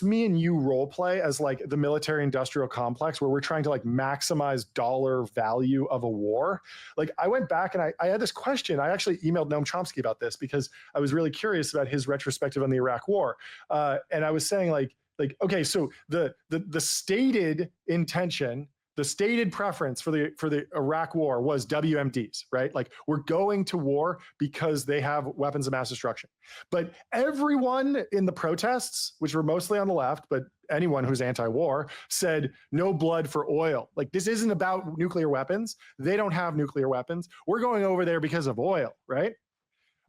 Speaker 1: me and you role play as like the military industrial complex where we're trying to like maximize dollar value of a war. Like I went back and I had this question. I actually emailed Noam Chomsky about this because I was really curious about his retrospective on the Iraq War. And I was saying like, okay, so the stated intention, the stated preference for the Iraq war was WMDs, right? Like we're going to war because they have weapons of mass destruction. But everyone in the protests, which were mostly on the left, but anyone who's anti-war, said no blood for oil. Like this isn't about nuclear weapons. They don't have nuclear weapons. We're going over there because of oil, right?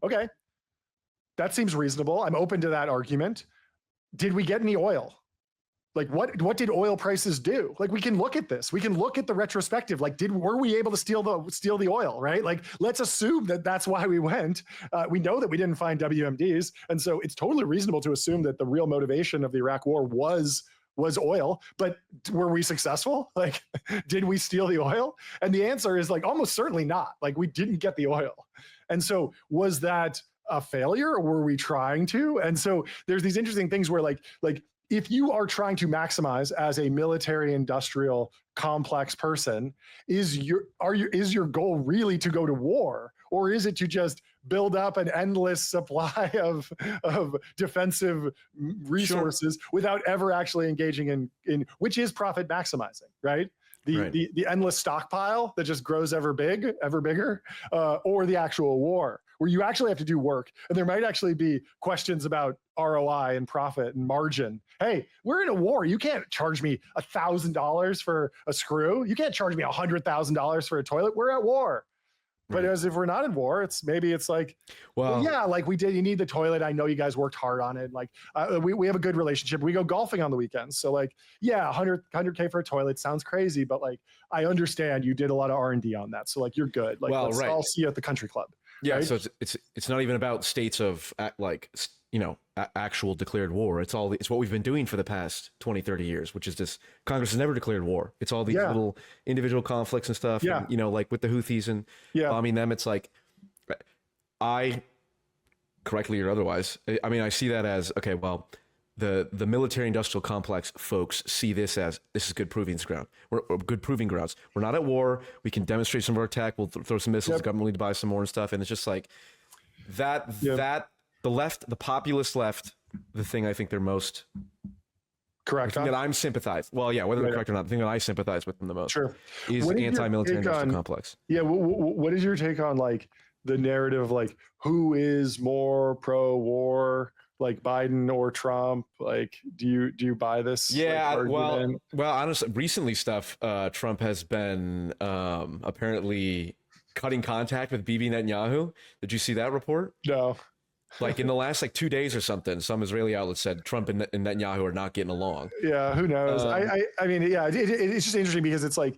Speaker 1: Okay, that seems reasonable. I'm open to that argument. Did we get any oil? Like what did oil prices do? Like we can look at this. We can look at the retrospective. Like were we able to steal the oil, right? Like let's assume that that's why we went. We know that we didn't find WMDs, and so it's totally reasonable to assume that the real motivation of the Iraq War was oil. But were we successful? Like did we steal the oil? And the answer is like almost certainly not. Like we didn't get the oil. And so was that a failure, or were we trying to? And so there's these interesting things where like if you are trying to maximize as a military industrial complex person, is your goal really to go to war, or is it to just build up an endless supply of defensive resources without ever actually engaging in which is profit maximizing, right? The endless stockpile that just grows ever bigger, or the actual war where you actually have to do work, and there might actually be questions about ROI and profit and margin. Hey, we're in a war. You can't charge me $1,000 for a screw. You can't charge me $100,000 for a toilet. We're at war. But as if we're not in war, it's like, well, yeah, like you need the toilet. I know you guys worked hard on it. Like we have a good relationship. We go golfing on the weekends. So like, yeah, 100K for a toilet sounds crazy, but like, I understand you did a lot of R&D on that. So like, you're good. Like, let's all see you at the country club.
Speaker 2: Yeah.
Speaker 1: Right?
Speaker 2: So it's not even about states of like, actual declared war. It's what we've been doing for the past 20, 30 years, which is this: Congress has never declared war. It's all these little individual conflicts and stuff. Yeah. And, like with the Houthis and bombing them, it's like, correctly or otherwise, I mean, I see that as, okay, well, the military industrial complex folks see this as, this is good proving ground. We're good proving grounds. We're not at war. We can demonstrate some of our tech. We'll throw some missiles. The government will need to buy some more and stuff. And it's just like that the left, the populist left, the thing I think they're most
Speaker 1: correct.
Speaker 2: The thing that I'm sympathized. Well, yeah, whether they're correct or not, the thing that I sympathize with them the most is anti-military industrial complex.
Speaker 1: Yeah. What is your take on like the narrative, like who is more pro-war, like Biden or Trump? Like, do you buy this?
Speaker 2: Yeah. Like, well, honestly, recently Trump has been apparently cutting contact with Bibi Netanyahu. Did you see that report?
Speaker 1: No.
Speaker 2: Like in the last 2 days or something, some Israeli outlets said Trump and Netanyahu are not getting along.
Speaker 1: Yeah, who knows? I mean, yeah, it's just interesting because it's like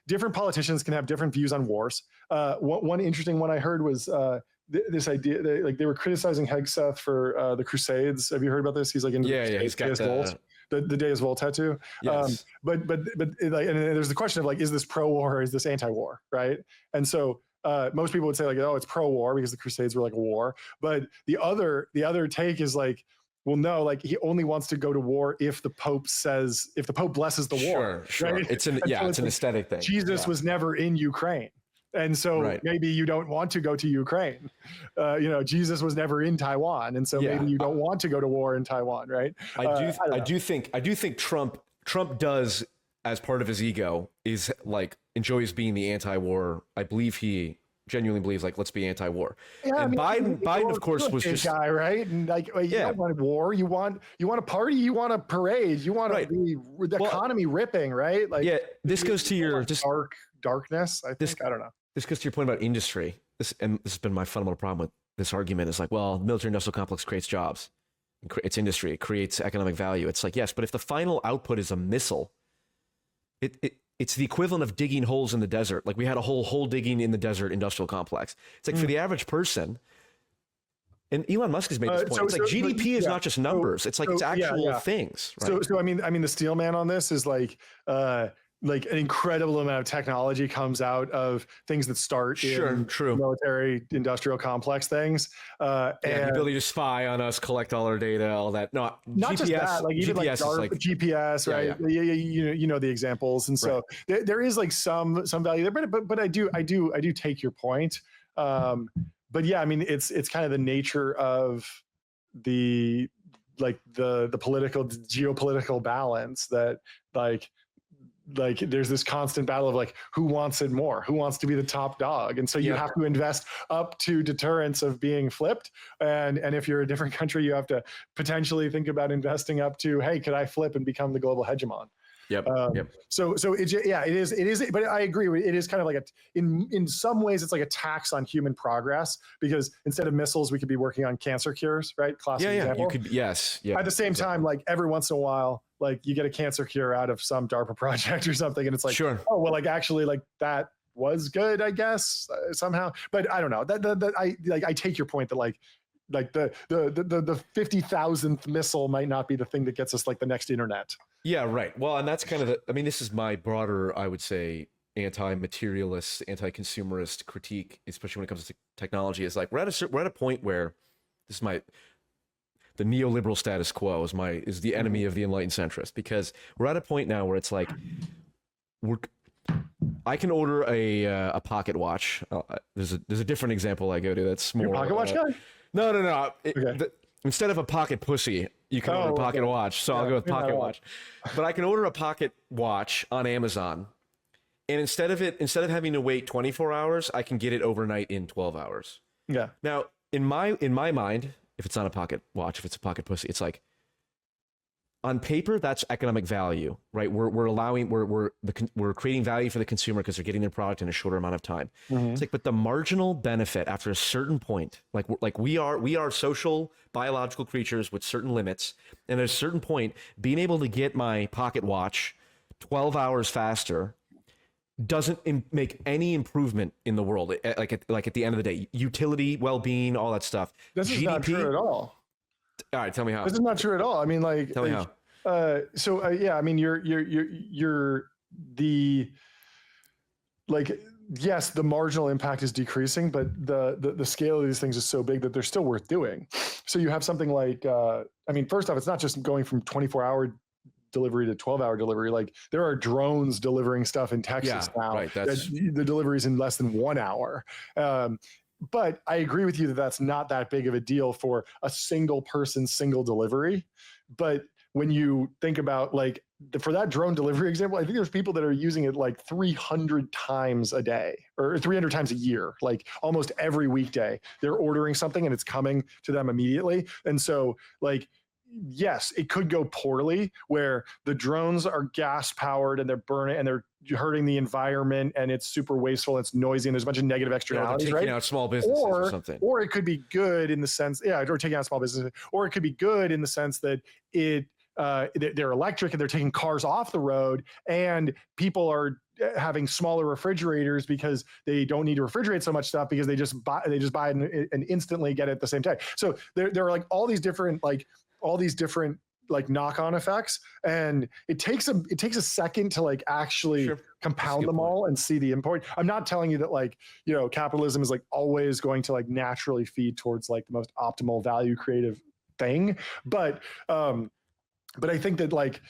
Speaker 1: different politicians can have different views on wars. One interesting one I heard was this idea that they were criticizing Hegseth for the Crusades. Have you heard about this? He's like into
Speaker 2: he's got
Speaker 1: the Deus Vult tattoo.
Speaker 2: Yes.
Speaker 1: But and there's the question of like, is this pro-war or is this anti-war, right? And so most people would say like, oh, it's pro-war because the Crusades were like a war. But the other take is like, well, no, like he only wants to go to war if the Pope blesses the war.
Speaker 2: Sure. Right? It's an aesthetic thing.
Speaker 1: Jesus was never in Ukraine. And so maybe you don't want to go to Ukraine. Jesus was never in Taiwan. And so maybe you don't want to go to war in Taiwan. Right.
Speaker 2: I do think Trump does, as part of his ego, is like enjoys being the anti-war. I believe he genuinely believes like, let's be anti-war. Yeah, and Biden of course was just
Speaker 1: guy, right? And like, you don't want war. You want a party. You want a parade. You want the economy ripping, right? Like,
Speaker 2: this goes to your
Speaker 1: darkness. I don't know.
Speaker 2: This goes to your point about industry. This has been my fundamental problem with this argument is like, well, the military industrial complex creates jobs, it's industry, it creates economic value. It's like, yes, but if the final output is a missile, it's the equivalent of digging holes in the desert. Like we had a whole hole digging in the desert industrial complex. It's like for the average person, and Elon Musk has made this point. It's like GDP is not just numbers. It's like it's actual things. Right?
Speaker 1: So I mean, the steel man on this is like an incredible amount of technology comes out of things that start in military industrial complex things. And
Speaker 2: the ability to spy on us, collect all our data, all that. No,
Speaker 1: not
Speaker 2: GPS,
Speaker 1: just that, like even
Speaker 2: GPS
Speaker 1: like GPS, right? Yeah. You know the examples, and so there is like some value there, but I do take your point. But yeah, I mean, it's kind of the nature of the geopolitical balance that like there's this constant battle of like who wants it more, who wants to be the top dog, and so you have to invest up to deterrence of being flipped, and if you're a different country, you have to potentially think about investing up to, hey, could I flip and become the global hegemon? So it is, but I agree. It is kind of like in some ways, it's like a tax on human progress, because instead of missiles, we could be working on cancer cures, right? Classic example.
Speaker 2: You could, At
Speaker 1: the same time, like every once in a while, like you get a cancer cure out of some DARPA project or something, and it's like, oh, well, like actually, like that was good, I guess, somehow. But I don't know. I take your point that like the 50,000th missile might not be the thing that gets us like the next internet.
Speaker 2: Yeah, right. Well, and that's kind of this is my broader, I would say, anti-materialist, anti-consumerist critique, especially when it comes to technology. Is like we're at a point where the neoliberal status quo is the enemy of the enlightened centrist, because we're at a point now where it's like I can order a pocket watch. There's a different example I go to that's more.
Speaker 1: Your pocket watch guy?
Speaker 2: No. Instead of a pocket pussy, you can order a pocket watch. So I'll go with pocket watch. But I can order a pocket watch on Amazon, and instead of having to wait 24 hours, I can get it overnight in 12 hours.
Speaker 1: Yeah.
Speaker 2: Now, in my mind, if it's not a pocket watch, if it's a pocket pussy, it's like, on paper, that's economic value, right? We're creating value for the consumer because they're getting their product in a shorter amount of time. Mm-hmm. It's like, but the marginal benefit after a certain point, like we are social biological creatures with certain limits, and at a certain point, being able to get my pocket watch 12 hours faster doesn't make any improvement in the world. Like at the end of the day, utility, well-being, all that stuff.
Speaker 1: This is not true at all.
Speaker 2: All right, tell me how.
Speaker 1: This is not true at all. I mean, like,
Speaker 2: tell me how.
Speaker 1: I mean, you're the, like, yes, the marginal impact is decreasing, but the scale of these things is so big that they're still worth doing. So you have something like, I mean, first off, it's not just going from 24-hour delivery to 12-hour delivery. Like there are drones delivering stuff in Texas now. Right, the delivery is in less than 1 hour. But I agree with you that that's not that big of a deal for a single person, single delivery. But when you think about like for that drone delivery example, I think there's people that are using it like 300 times a day or 300 times a year, like almost every weekday. They're ordering something and it's coming to them immediately. And so like, yes, it could go poorly where the drones are gas powered and they're burning and they're hurting the environment and it's super wasteful. And it's noisy and there's a bunch of negative externalities,
Speaker 2: taking out small businesses or something.
Speaker 1: Or it could be good in the sense, or taking out small businesses, or it could be good in the sense that they're electric and they're taking cars off the road and people are having smaller refrigerators because they don't need to refrigerate so much stuff because they just buy it and instantly get it at the same time. So there are like all these different knock-on effects, and it takes a second to like actually compound them all and see the import. I'm not telling you that like, capitalism is like always going to like naturally feed towards like the most optimal value creative thing, but I think that like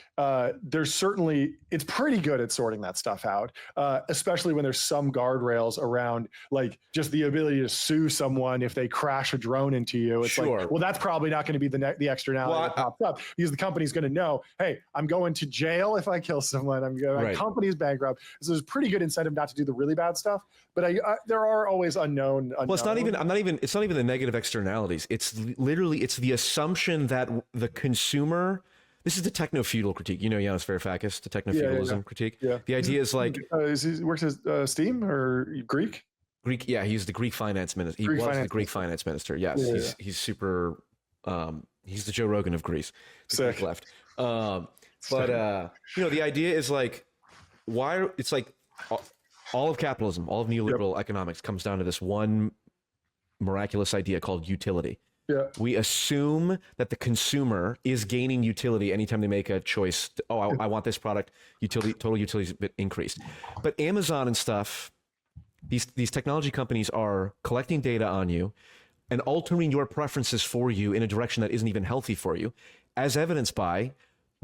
Speaker 1: there's certainly, it's pretty good at sorting that stuff out, especially when there's some guardrails around like just the ability to sue someone if they crash a drone into you. It's like, well, that's probably not going to be the externality that pops up because the company's going to know, hey, I'm going to jail if I kill someone. My company's bankrupt. So there's pretty good incentive not to do the really bad stuff. But there are always unknown.
Speaker 2: Well, it's not even the negative externalities. It's the assumption that the consumer. This is the techno-feudal critique. Yanis Varoufakis, the techno-feudalism critique. Yeah. The idea is like...
Speaker 1: he works as Steam or Greek?
Speaker 2: Greek. Yeah, he's the Greek finance minister. He was the Greek finance minister. Yes, he's super. He's the Joe Rogan of Greece.
Speaker 1: Sick.
Speaker 2: Left. But the idea is like, why it's like all of capitalism, all of neoliberal economics comes down to this one miraculous idea called utility.
Speaker 1: Yeah.
Speaker 2: We assume that the consumer is gaining utility anytime they make a choice. I want this product. Total utility is increased. But Amazon and stuff, these technology companies are collecting data on you and altering your preferences for you in a direction that isn't even healthy for you, as evidenced by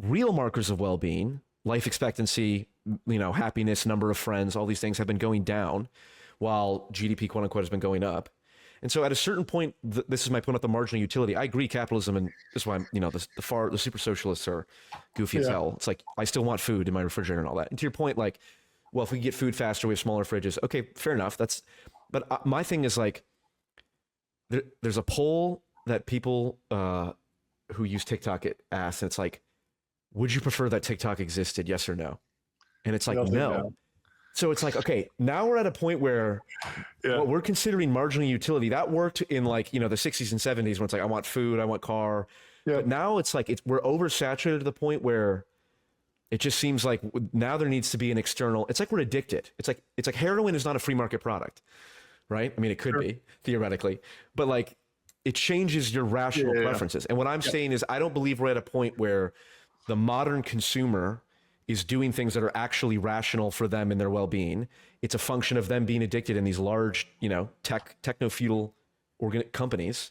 Speaker 2: real markers of well-being, life expectancy, happiness, number of friends, all these things have been going down while GDP, quote unquote, has been going up. And so at a certain point, this is my point about the marginal utility. I agree capitalism, and this is why the super socialists are goofy as hell. It's like, I still want food in my refrigerator and all that. And to your point, like, well, if we get food faster, we have smaller fridges. Okay, fair enough. But my thing is like, there's a poll that people who use TikTok asked, and it's like, would you prefer that TikTok existed? Yes or no? And it's like, no. So it's like, okay, now we're at a point where what we're considering marginal utility, that worked in like, the 60s and 70s when it's like, I want food, I want car. Yeah. But now it's like, we're oversaturated to the point where it just seems like now there needs to be an external, it's like we're addicted. It's like heroin is not a free market product, right? I mean, it could be theoretically, but like it changes your rational preferences. And what I'm saying is, I don't believe we're at a point where the modern consumer is doing things that are actually rational for them and their well-being. It's a function of them being addicted in these large, techno-feudal companies,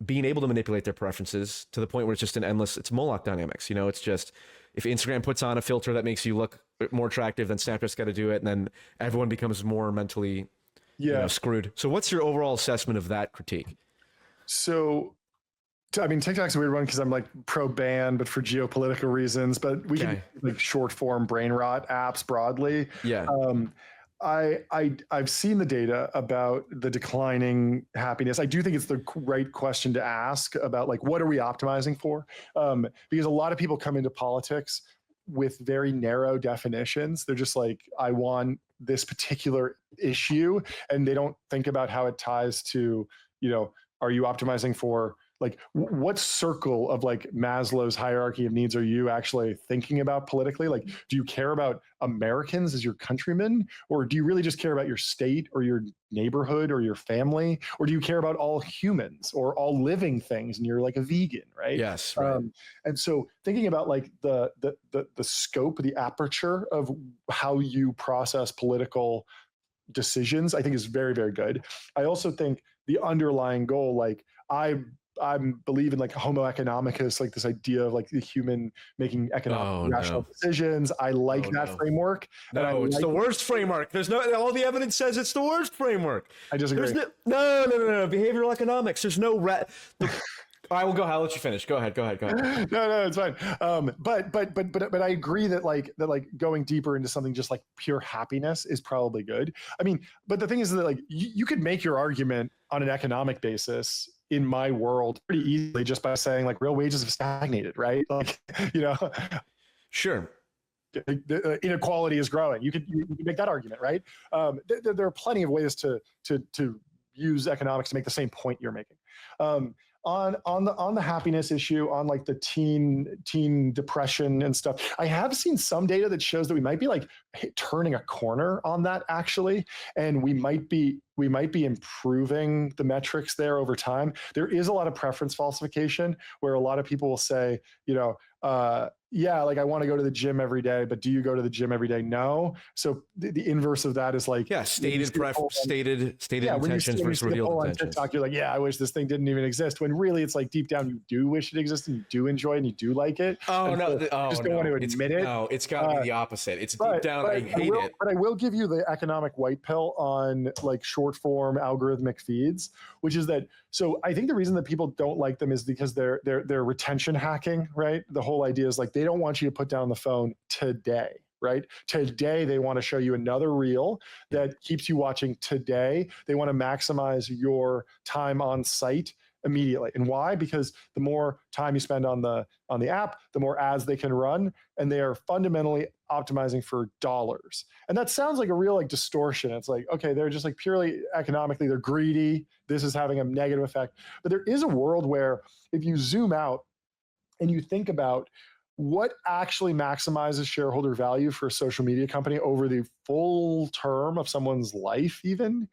Speaker 2: being able to manipulate their preferences to the point where it's just it's Moloch dynamics. It's just, if Instagram puts on a filter that makes you look more attractive, then Snapchat's got to do it. And then everyone becomes more mentally screwed. So what's your overall assessment of that critique?
Speaker 1: So, I mean, TikTok's a weird one because I'm like pro-ban, but for geopolitical reasons. But we can like short form brain rot apps broadly. Yeah. I've seen the data about the declining happiness. I do think it's the right question to ask about like, what are we optimizing for? Because a lot of people come into politics with very narrow definitions. They're just like, I want this particular issue, and they don't think about how it ties to, are you optimizing for, like, what circle of like Maslow's hierarchy of needs are you actually thinking about politically? Like, do you care about Americans as your countrymen, or do you really just care about your state or your neighborhood or your family, or do you care about all humans or all living things and you're like a vegan, right?
Speaker 2: Yes. Right.
Speaker 1: And so thinking about like the scope, the aperture of how you process political decisions, I think is very, very good. I also think the underlying goal, like I believe in like homo economicus, like this idea of like the human making economic rational decisions. I like that framework.
Speaker 2: No, it's the worst framework. There's all the evidence says it's the worst framework.
Speaker 1: I disagree.
Speaker 2: No. Behavioral economics. There's no I will go. I'll let you finish. Go ahead.
Speaker 1: No, it's fine. But I agree that like going deeper into something just like pure happiness is probably good. I mean, but the thing is that like you could make your argument on an economic basis in my world pretty easily just by saying like real wages have stagnated, right? Like,
Speaker 2: sure.
Speaker 1: The inequality is growing. You could make that argument, right? There are plenty of ways to use economics to make the same point you're making. On the happiness issue, on like the teen depression and stuff, I have seen some data that shows that we might be like turning a corner on that actually, and we might be improving the metrics there over time. There is a lot of preference falsification where a lot of people will say, like I want to go to the gym every day, but do you go to the gym every day? No. So the inverse of that is like,
Speaker 2: stated intentions versus revealed intentions.
Speaker 1: TikTok, you're like, I wish this thing didn't even exist. When really it's like deep down, you do wish it existed, you do enjoy it, and you do like it.
Speaker 2: Want to admit it. No, it's got to be the opposite. It's deep down, I hate it.
Speaker 1: But I will give you the economic white pill on like short form algorithmic feeds, which is that. So I think the reason that people don't like them is because they're retention hacking, right? The whole idea is like they don't want you to put down the phone today, right? Today, they want to show you another reel that keeps you watching today. They want to maximize your time on site immediately. And why? Because the more time you spend on the app, the more ads they can run, and they are fundamentally optimizing for dollars. And that sounds like a real like distortion. It's like, okay, they're just like purely economically, they're greedy. This is having a negative effect. But there is a world where if you zoom out and you think about what actually maximizes shareholder value for a social media company over the full term of someone's life even,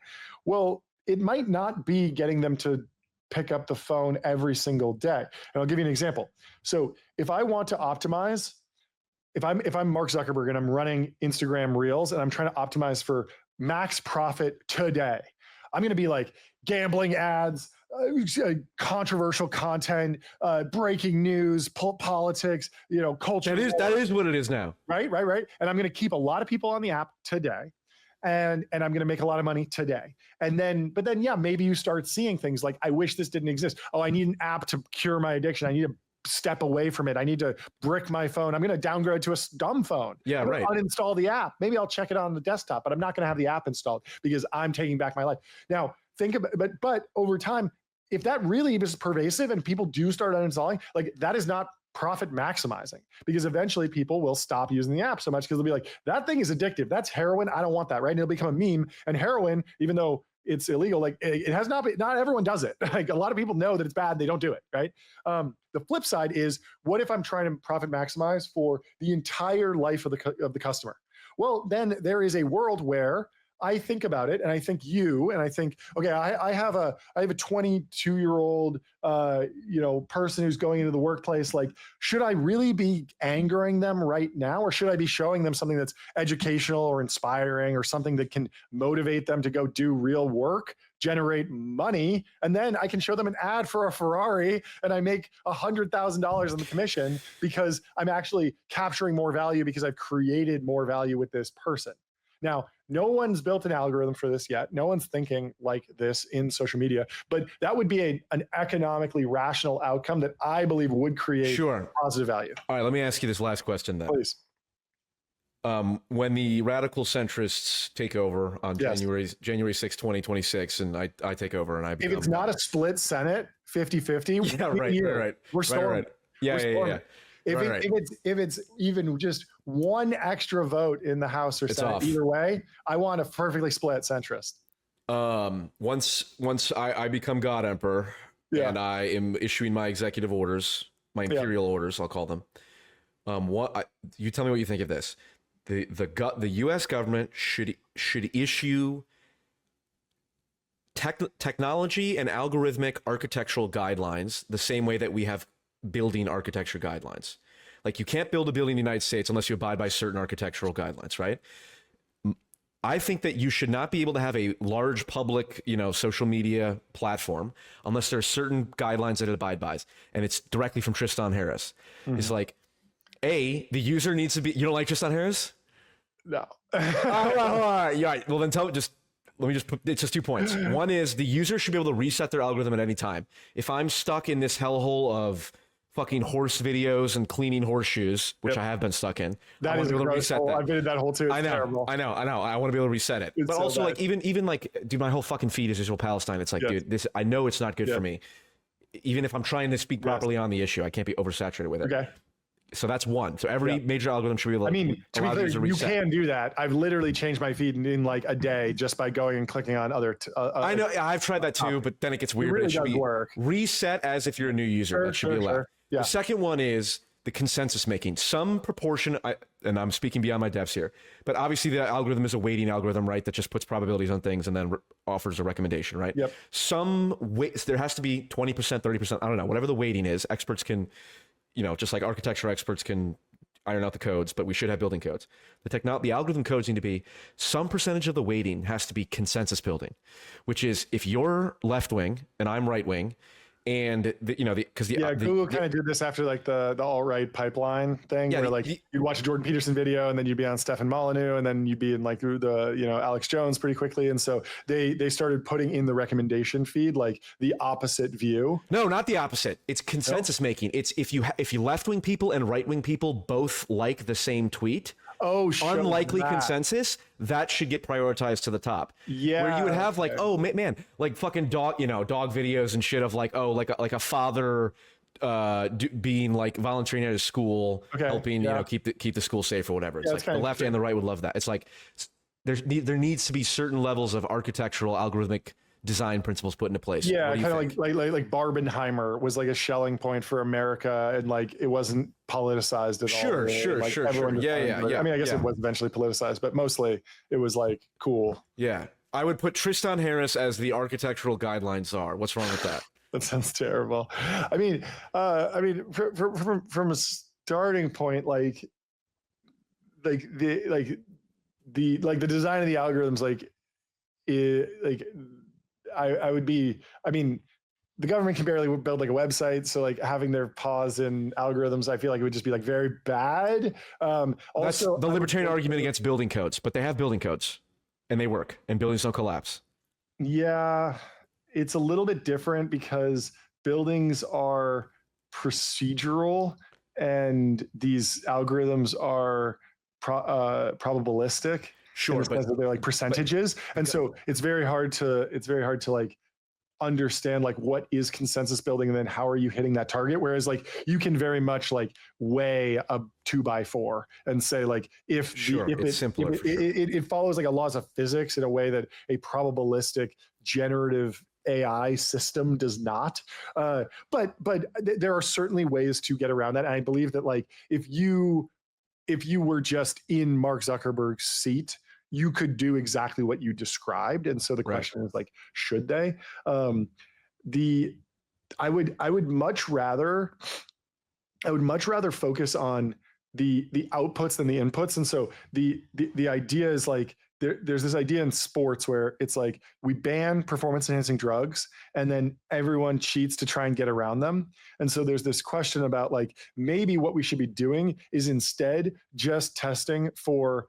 Speaker 1: well, it might not be getting them to pick up the phone every single day. And I'll give you an example. So if I want to optimize, if I'm Mark Zuckerberg and I'm running Instagram Reels and I'm trying to optimize for max profit today, I'm going to be like gambling ads, controversial content, breaking news, politics, culture.
Speaker 2: That is what it is now.
Speaker 1: Right. And I'm going to keep a lot of people on the app today. And I'm going to make a lot of money today. But then, yeah, maybe you start seeing things like, I wish this didn't exist. Oh, I need an app to cure my addiction. I need to step away from it. I need to brick my phone. I'm going to downgrade to a dumb phone.
Speaker 2: Yeah, right.
Speaker 1: Uninstall the app. Maybe I'll check it on the desktop, but I'm not going to have the app installed because I'm taking back my life. Now, think about, but over time, if that really is pervasive and people do start uninstalling, like that is not profit maximizing, because eventually people will stop using the app so much because they'll be like, that thing is addictive. That's heroin. I don't want that, right? And it'll become a meme. And heroin, even though it's illegal, like it has not been, not everyone does it. Like a lot of people know that it's bad. They don't do it, right? The flip side is, what if I'm trying to profit maximize for the entire life of the customer? Well, then there is a world where I think about it, and I think okay, I have a 22-year-old person who's going into the workplace. Like, should I really be angering them right now, or should I be showing them something that's educational or inspiring, or something that can motivate them to go do real work, generate money, and then I can show them an ad for a Ferrari, and I make $100,000 on the commission because I'm actually capturing more value because I've created more value with this person. Now, no one's built an algorithm for this yet. No one's thinking like this in social media, but that would be an economically rational outcome that I believe would create positive value.
Speaker 2: All right, let me ask you this last question then.
Speaker 1: Please.
Speaker 2: When the radical centrists take over on January 6, 2026, and I take over and I become...
Speaker 1: If it's not a split Senate, 50-50,
Speaker 2: right.
Speaker 1: We're storming.
Speaker 2: Yeah.
Speaker 1: If it's even just one extra vote in the House or Senate, either way, I want a perfectly split centrist.
Speaker 2: Once I become God Emperor and I am issuing my executive orders, my imperial orders, I'll call them. You tell me what you think of this. The U.S. government should issue technology and algorithmic architectural guidelines the same way that we have building architecture guidelines. Like, you can't build a building in the United States unless you abide by certain architectural guidelines, right? I think that you should not be able to have a large public, social media platform unless there are certain guidelines that it abides by. And it's directly from Tristan Harris. Mm-hmm. It's like, the user needs to be, you don't like Tristan Harris?
Speaker 1: No.
Speaker 2: Yeah. Well, then let me just put, it's just 2 points. One is the user should be able to reset their algorithm at any time. If I'm stuck in this hellhole of fucking horse videos and cleaning horseshoes, which I have been stuck in,
Speaker 1: I want to be able to reset that. I've been in that hole too. It's terrible.
Speaker 2: I know. I want to be able to reset it. But so also, bad. Like, even like, dude, my whole fucking feed is Israel Palestine. It's like, dude, this, I know it's not good for me. Even if I'm trying to speak properly on the issue, I can't be oversaturated with it. Okay. So that's one. So every major algorithm should be able to,
Speaker 1: to be clear, you can do that. I've literally changed my feed in like a day just by going and clicking on other.
Speaker 2: I know. I've tried that too, but then it gets weird.
Speaker 1: It really
Speaker 2: should
Speaker 1: does
Speaker 2: be
Speaker 1: work.
Speaker 2: Reset as if you're a new user. That should be allowed. Sure. Yeah. The second one is the consensus making. Some proportion, and I'm speaking beyond my depths here, but obviously the algorithm is a weighting algorithm, right? That just puts probabilities on things and then offers a recommendation, right?
Speaker 1: Yep.
Speaker 2: There has to be 20%, 30%, I don't know, whatever the weighting is. Experts can, just like architecture experts can iron out the codes, but we should have building codes. The algorithm codes need to be some percentage of the weighting has to be consensus building, which is if you're left wing and I'm right wing, and
Speaker 1: Google kind of did this after like the alt-right pipeline thing, where like you'd watch a Jordan Peterson video and then you'd be on Stefan Molyneux and then you'd be in like the Alex Jones pretty quickly, and so they started putting in the recommendation feed like the opposite view.
Speaker 2: No, not the opposite. It's consensus making. It's if you left-wing people and right-wing people both like the same tweet. unlikely consensus, that should get prioritized to the top.
Speaker 1: Yeah.
Speaker 2: Where you would have like, oh man, like fucking dog videos and shit of like, oh, like a father being like volunteering at his school, helping keep the school safe or whatever. It's like the left and the right would love that. It's like there needs to be certain levels of architectural algorithmic design principles put into place.
Speaker 1: Yeah, kind of like Barbenheimer was like a Schelling point for America, and like it wasn't politicized at all.
Speaker 2: Sure. Yeah.
Speaker 1: I mean, I guess it was eventually politicized, but mostly it was like cool.
Speaker 2: Yeah, I would put Tristan Harris as the architectural guidelines czar. What's wrong with that?
Speaker 1: That sounds terrible. I mean, from a starting point, like the design of the algorithms, I would be. I mean, the government can barely build like a website, so like having their paws in algorithms, I feel like it would just be like very bad.
Speaker 2: Also, that's the libertarian argument against building codes, but they have building codes, and they work, and buildings don't collapse.
Speaker 1: Yeah. It's a little bit different because buildings are procedural and these algorithms are probabilistic.
Speaker 2: Sure,
Speaker 1: but they're like percentages, and so it's very hard to like understand like what is consensus building and then how are you hitting that target. Whereas like you can very much like weigh a 2x4 and say like if it follows like a laws of physics in a way that a probabilistic generative AI system does not. But there are certainly ways to get around that. And I believe that like if you were just in Mark Zuckerberg's seat, you could do exactly what you described. And so the question is like, should they? I would much rather focus on the outputs than the inputs. And so the idea is like, there's this idea in sports where it's like we ban performance enhancing drugs and then everyone cheats to try and get around them. And so there's this question about like maybe what we should be doing is instead just testing for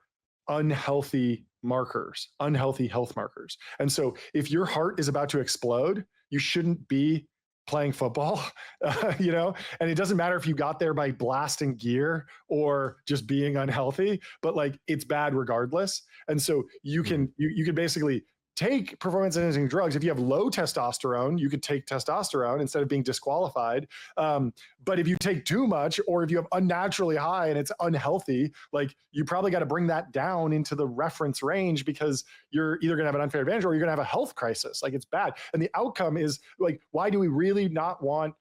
Speaker 1: unhealthy health markers. And so if your heart is about to explode, you shouldn't be playing football, and it doesn't matter if you got there by blasting gear or just being unhealthy, but like it's bad regardless. And so you can basically take performance enhancing drugs. If you have low testosterone, you could take testosterone instead of being disqualified. But if you take too much, or if you have unnaturally high and it's unhealthy, like you probably got to bring that down into the reference range because you're either going to have an unfair advantage or you're going to have a health crisis. Like it's bad. And the outcome is like, why do we really not want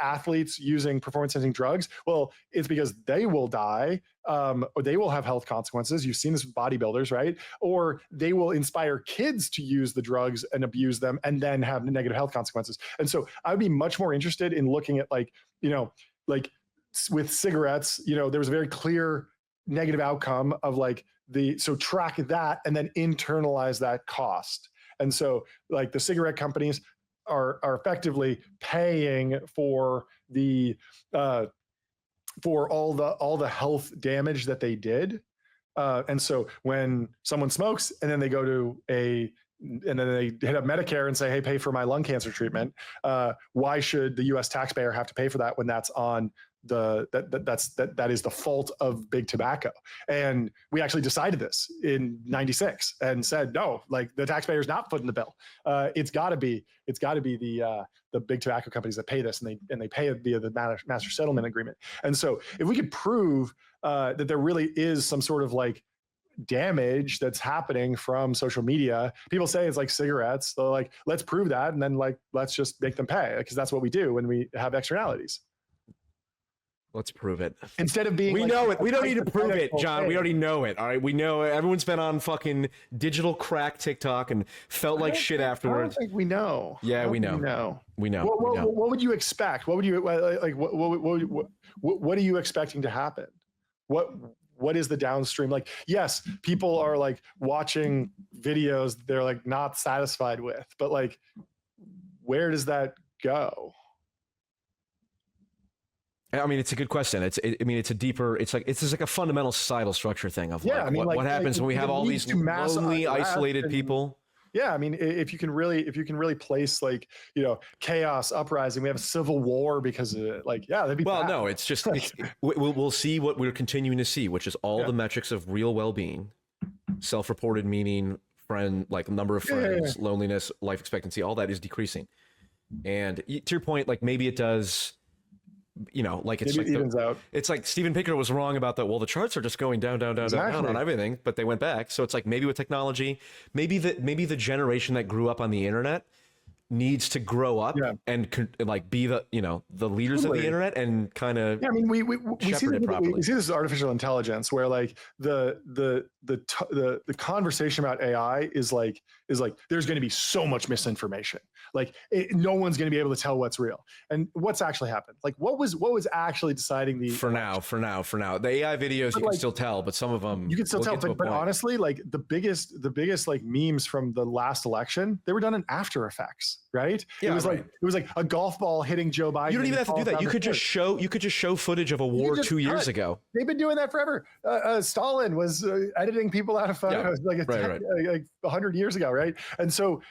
Speaker 1: athletes using performance-enhancing drugs? Well, it's because they will die, or they will have health consequences. You've seen this with bodybuilders, right? Or they will inspire kids to use the drugs and abuse them and then have negative health consequences. And so I would be much more interested in looking at like with cigarettes, there was a very clear negative outcome of like so track that and then internalize that cost. And so like the cigarette companies are effectively paying for the for all the health damage that they did. And so when someone smokes and then they go to and then they hit up Medicare and say, hey, pay for my lung cancer treatment, why should the US taxpayer have to pay for that when that's on that is the fault of big tobacco? And we actually decided this in '96 and said, no, like the taxpayer's not footing the bill. It's gotta be the big tobacco companies that pay this, and they pay it via the master settlement agreement. And so if we could prove that there really is some sort of like damage that's happening from social media, people say it's like cigarettes. They're like, let's prove that. And then like, let's just make them pay, because that's what we do when we have externalities.
Speaker 2: Let's prove it.
Speaker 1: Instead of being
Speaker 2: we know it. We don't need to prove it, John. We already know it. All right. We know it. Everyone's been on fucking digital crack TikTok and felt like shit afterwards.
Speaker 1: I don't think we know.
Speaker 2: Yeah, we know. We know.
Speaker 1: What would you expect? What would you like? What are you expecting to happen? What is the downstream? Like, yes, people are like watching videos they're like not satisfied with, but like, where does that go?
Speaker 2: I mean, it's a good question. It's a deeper. It's just like a fundamental societal structure thing of what happens when we have all these lonely, isolated people.
Speaker 1: Yeah, I mean, if you can really place like, you know, chaos, uprising, we have a civil war because of it. Like, yeah, that'd be
Speaker 2: well,
Speaker 1: bad.
Speaker 2: no, it's just we'll see what we're continuing to see, which is all the metrics of real well-being, self-reported meaning, friend, like number of friends, loneliness, life expectancy, all that is decreasing. And to your point, like maybe it does, you know, like it's maybe like it's like Steven Pinker was wrong about that. Well, the charts are just going down on everything, but they went back. So it's like maybe with technology, maybe the generation that grew up on the internet needs to grow up and like be the, you know, the leaders of the internet and kind of
Speaker 1: I mean we see this artificial intelligence where like the conversation about AI is like there's going to be so much misinformation, like no one's going to be able to tell what's real and what's actually happened. Like what was actually deciding the
Speaker 2: for now the AI videos but you can still tell, but some of them
Speaker 1: you can still tell, but honestly, like the biggest like memes from the last election, they were done in After Effects. Right? Yeah, it was like a golf ball hitting Joe Biden.
Speaker 2: You don't even have to do that. You could just show footage of a war 2 years ago.
Speaker 1: They've been doing that forever. Stalin was editing people out of photos like 100 years ago, right? And so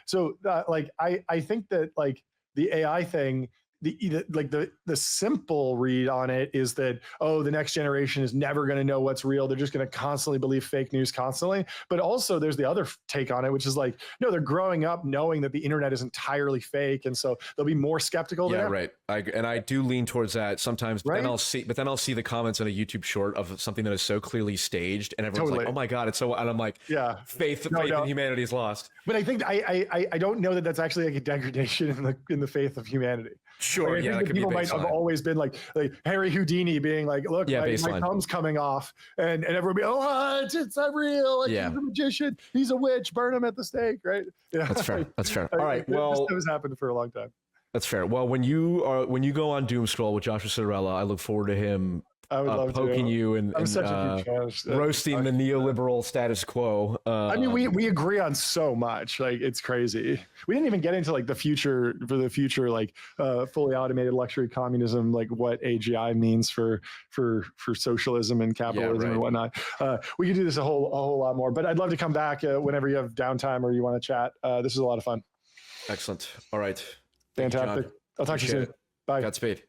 Speaker 1: like I think that like the AI thing, the simple read on it is that, oh, the next generation is never going to know what's real. They're just going to constantly believe fake news constantly. But also there's the other take on it, which is like, no, they're growing up knowing that the internet is entirely fake. And so they'll be more skeptical than ever.
Speaker 2: Right. I do lean towards that sometimes, but then I'll see the comments on a YouTube short of something that is so clearly staged and everyone's like, oh my God, it's so, and I'm like, faith in humanity is lost.
Speaker 1: But I think I don't know that that's actually like a degradation in the faith of humanity.
Speaker 2: Sure,
Speaker 1: like, that people might have always been like Harry Houdini being like, look, my thumb's coming off, and everyone be, oh, it's not real. Like, he's a magician. He's a witch. Burn him at the stake, right? Yeah,
Speaker 2: that's fair. That's fair. All right. Well,
Speaker 1: this has happened for a long time.
Speaker 2: That's fair. Well, when you go on Doom Scroll with Joshua Citarella, I look forward to him. I would love poking you and roasting the neoliberal status quo.
Speaker 1: I mean, we agree on so much. Like, it's crazy. We didn't even get into like the future, like fully automated luxury communism, like what AGI means for socialism and capitalism and whatnot. We could do this a whole lot more, but I'd love to come back whenever you have downtime or you want to chat. This is a lot of fun.
Speaker 2: Excellent. All right.
Speaker 1: Fantastic. I'll talk to you soon. Bye.
Speaker 2: Godspeed.